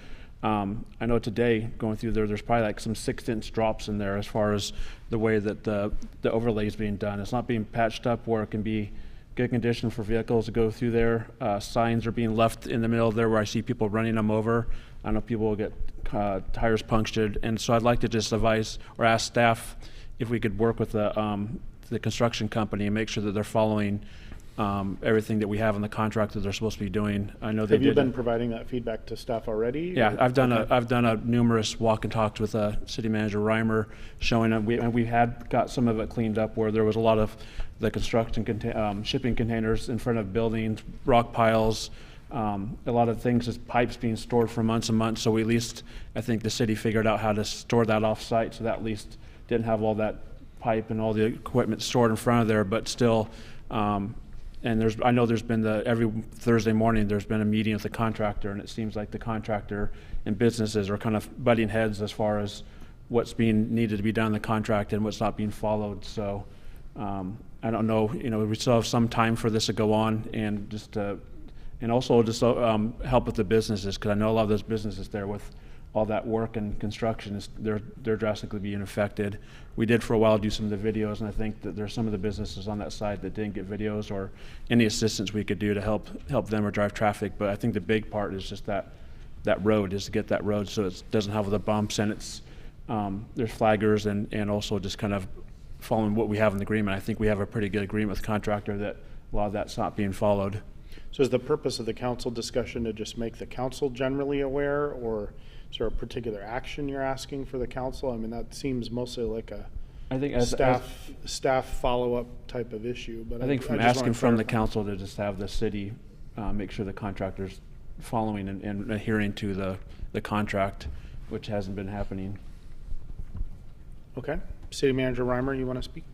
C: I know today going through there's probably like some 6-inch drops in there as far as the way that the overlay is being done. It's not being patched up where it can be good condition for vehicles to go through there. Signs are being left in the middle of there where I see people running them over. I know people will get tires punctured, and so I'd like to just advise or ask staff if we could work with the construction company and make sure that they're following everything that we have in the contract that they're supposed to be doing. I know they
A: Have you been providing that feedback to staff already?
C: Yeah,
A: or?
C: I've done a numerous walk and talks with City Manager Reimer, showing that we had got some of it cleaned up where there was a lot of the construction shipping containers in front of buildings, rock piles, a lot of things, as pipes being stored for months and months. So we at least, I think the city figured out how to store that off site, so that at least didn't have all that pipe and all the equipment stored in front of there, but still. And I know there's been every Thursday morning there's been a meeting with the contractor, and it seems like the contractor and businesses are kind of butting heads as far as what's being needed to be done in the contract and what's not being followed. So I don't know, we still have some time for this to go on, and just and also just help with the businesses, because I know a lot of those businesses there with all that work and construction they're drastically being affected. We did for a while do some of the videos, and I think that there's some of the businesses on that side that didn't get videos or any assistance we could do to help them or drive traffic. But I think the big part is just that road, is to get that road so it doesn't have the bumps, and it's there's flaggers and also just kind of following what we have in the agreement. I think we have a pretty good agreement with the contractor that a lot of that's not being followed.
A: So is the purpose of the council discussion to just make the council generally aware, or is there a particular action you're asking for the council? I mean, that seems mostly like a
C: I think
A: staff follow-up type of issue, but
C: I think from
A: just wanna
C: asking from the
A: clarify.
C: council to just have the city make sure the contractor's following and adhering to the contract, which hasn't been happening.
A: Okay. City Manager Reimer, you want to speak?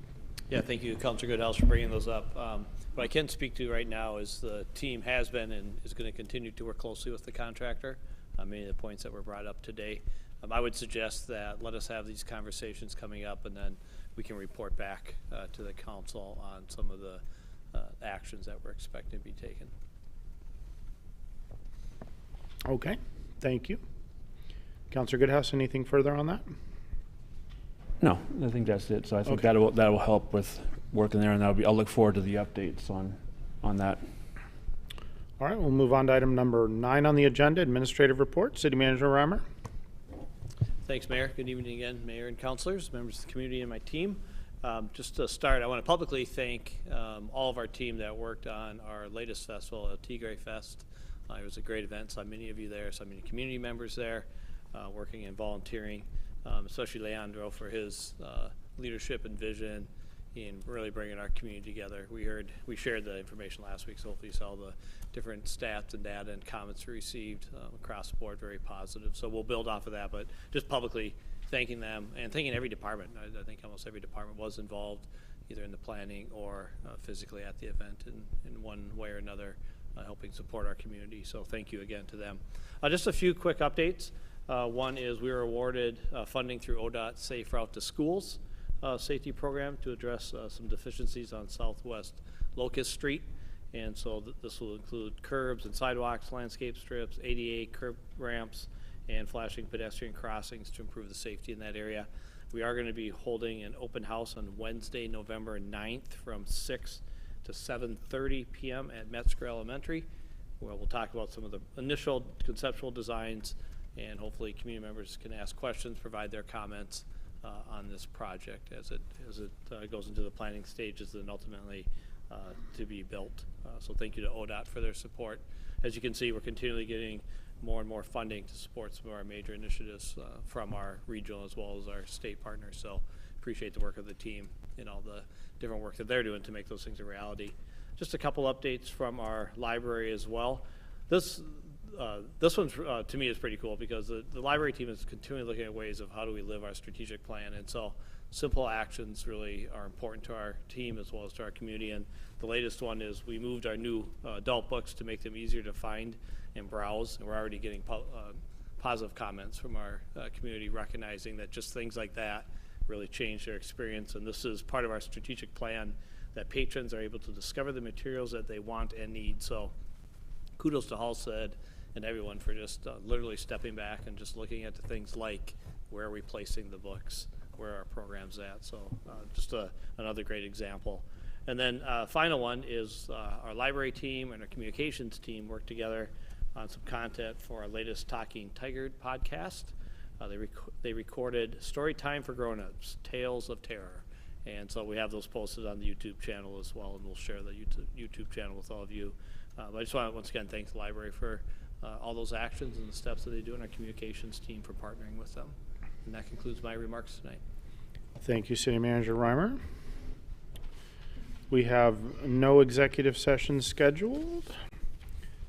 T: Yeah, thank you, Councilor Goodhouse, for bringing those up. What I can speak to right now is the team has been and is going to continue to work closely with the contractor. Many of the points that were brought up today. I would suggest that let us have these conversations coming up, and then we can report back to the council on some of the actions that we're expecting to be taken.
A: Okay, thank you. Councilor Goodhouse, anything further on that?
C: No, I think that's it. So I think
A: Okay.
C: that will help with working there, and I'll look forward to the updates on that.
A: All right, we'll move on to item number 9 on the agenda, administrative report. City Manager Reimer.
T: Thanks, Mayor. Good evening again, Mayor and councilors, members of the community, and my team. Just to start, I want to publicly thank all of our team that worked on our latest festival, Tigre Fest. It was a great event. Saw many of you there, saw many community members there working and volunteering, especially Leandro for his leadership and vision in really bringing our community together. We shared the information last week, so hopefully you saw the different stats and data and comments we received across the board, very positive. So we'll build off of that, but just publicly thanking them and thanking every department. I think almost every department was involved either in the planning or physically at the event in one way or another, helping support our community. So thank you again to them. Just a few quick updates. One is we were awarded funding through ODOT Safe Route to Schools safety program to address some deficiencies on Southwest Locust Street. And so this will include curbs and sidewalks, landscape strips, ADA curb ramps, and flashing pedestrian crossings to improve the safety in that area. We are going to be holding an open house on Wednesday, November 9th from 6 to 7:30 p.m. at Metzger Elementary, where we'll talk about some of the initial conceptual designs, and hopefully community members can ask questions, provide their comments on this project as it goes into the planning stages and ultimately to be built. So thank you to ODOT for their support. As you can see, we're continually getting more and more funding to support some of our major initiatives from our regional as well as our state partners. So appreciate the work of the team and all the different work that they're doing to make those things a reality. Just a couple updates from our library as well. This one's to me is pretty cool because the library team is continually looking at ways of how do we live our strategic plan, and so simple actions really are important to our team as well as to our community. And the latest one is we moved our new adult books to make them easier to find and browse, and we're already getting positive comments from our community recognizing that just things like that really change their experience. And this is part of our strategic plan that patrons are able to discover the materials that they want and need. So kudos to Halstead and everyone for just literally stepping back and just looking at the things like where are we placing the books, where are our programs at. So just another great example. And then final one is our library team and our communications team work together on some content for our latest Talking Tigard podcast. They recorded Story Time for Grown-Ups, Tales of Terror. And so we have those posted on the YouTube channel as well, and we'll share the YouTube channel with all of you. But I just want to once again thank the library for all those actions and the steps that they do, and our communications team for partnering with them. And that concludes my remarks tonight.
A: Thank you, City Manager Reimer. We have no executive sessions scheduled.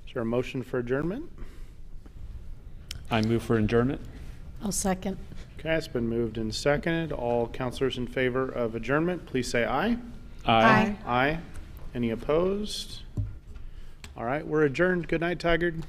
A: Is there a motion for adjournment?
C: I move for adjournment.
L: I'll second.
A: Okay, it's been moved and seconded. All councilors in favor of adjournment, please say aye.
C: Aye.
A: Aye. Any opposed? All right, we're adjourned. Good night, Tigard.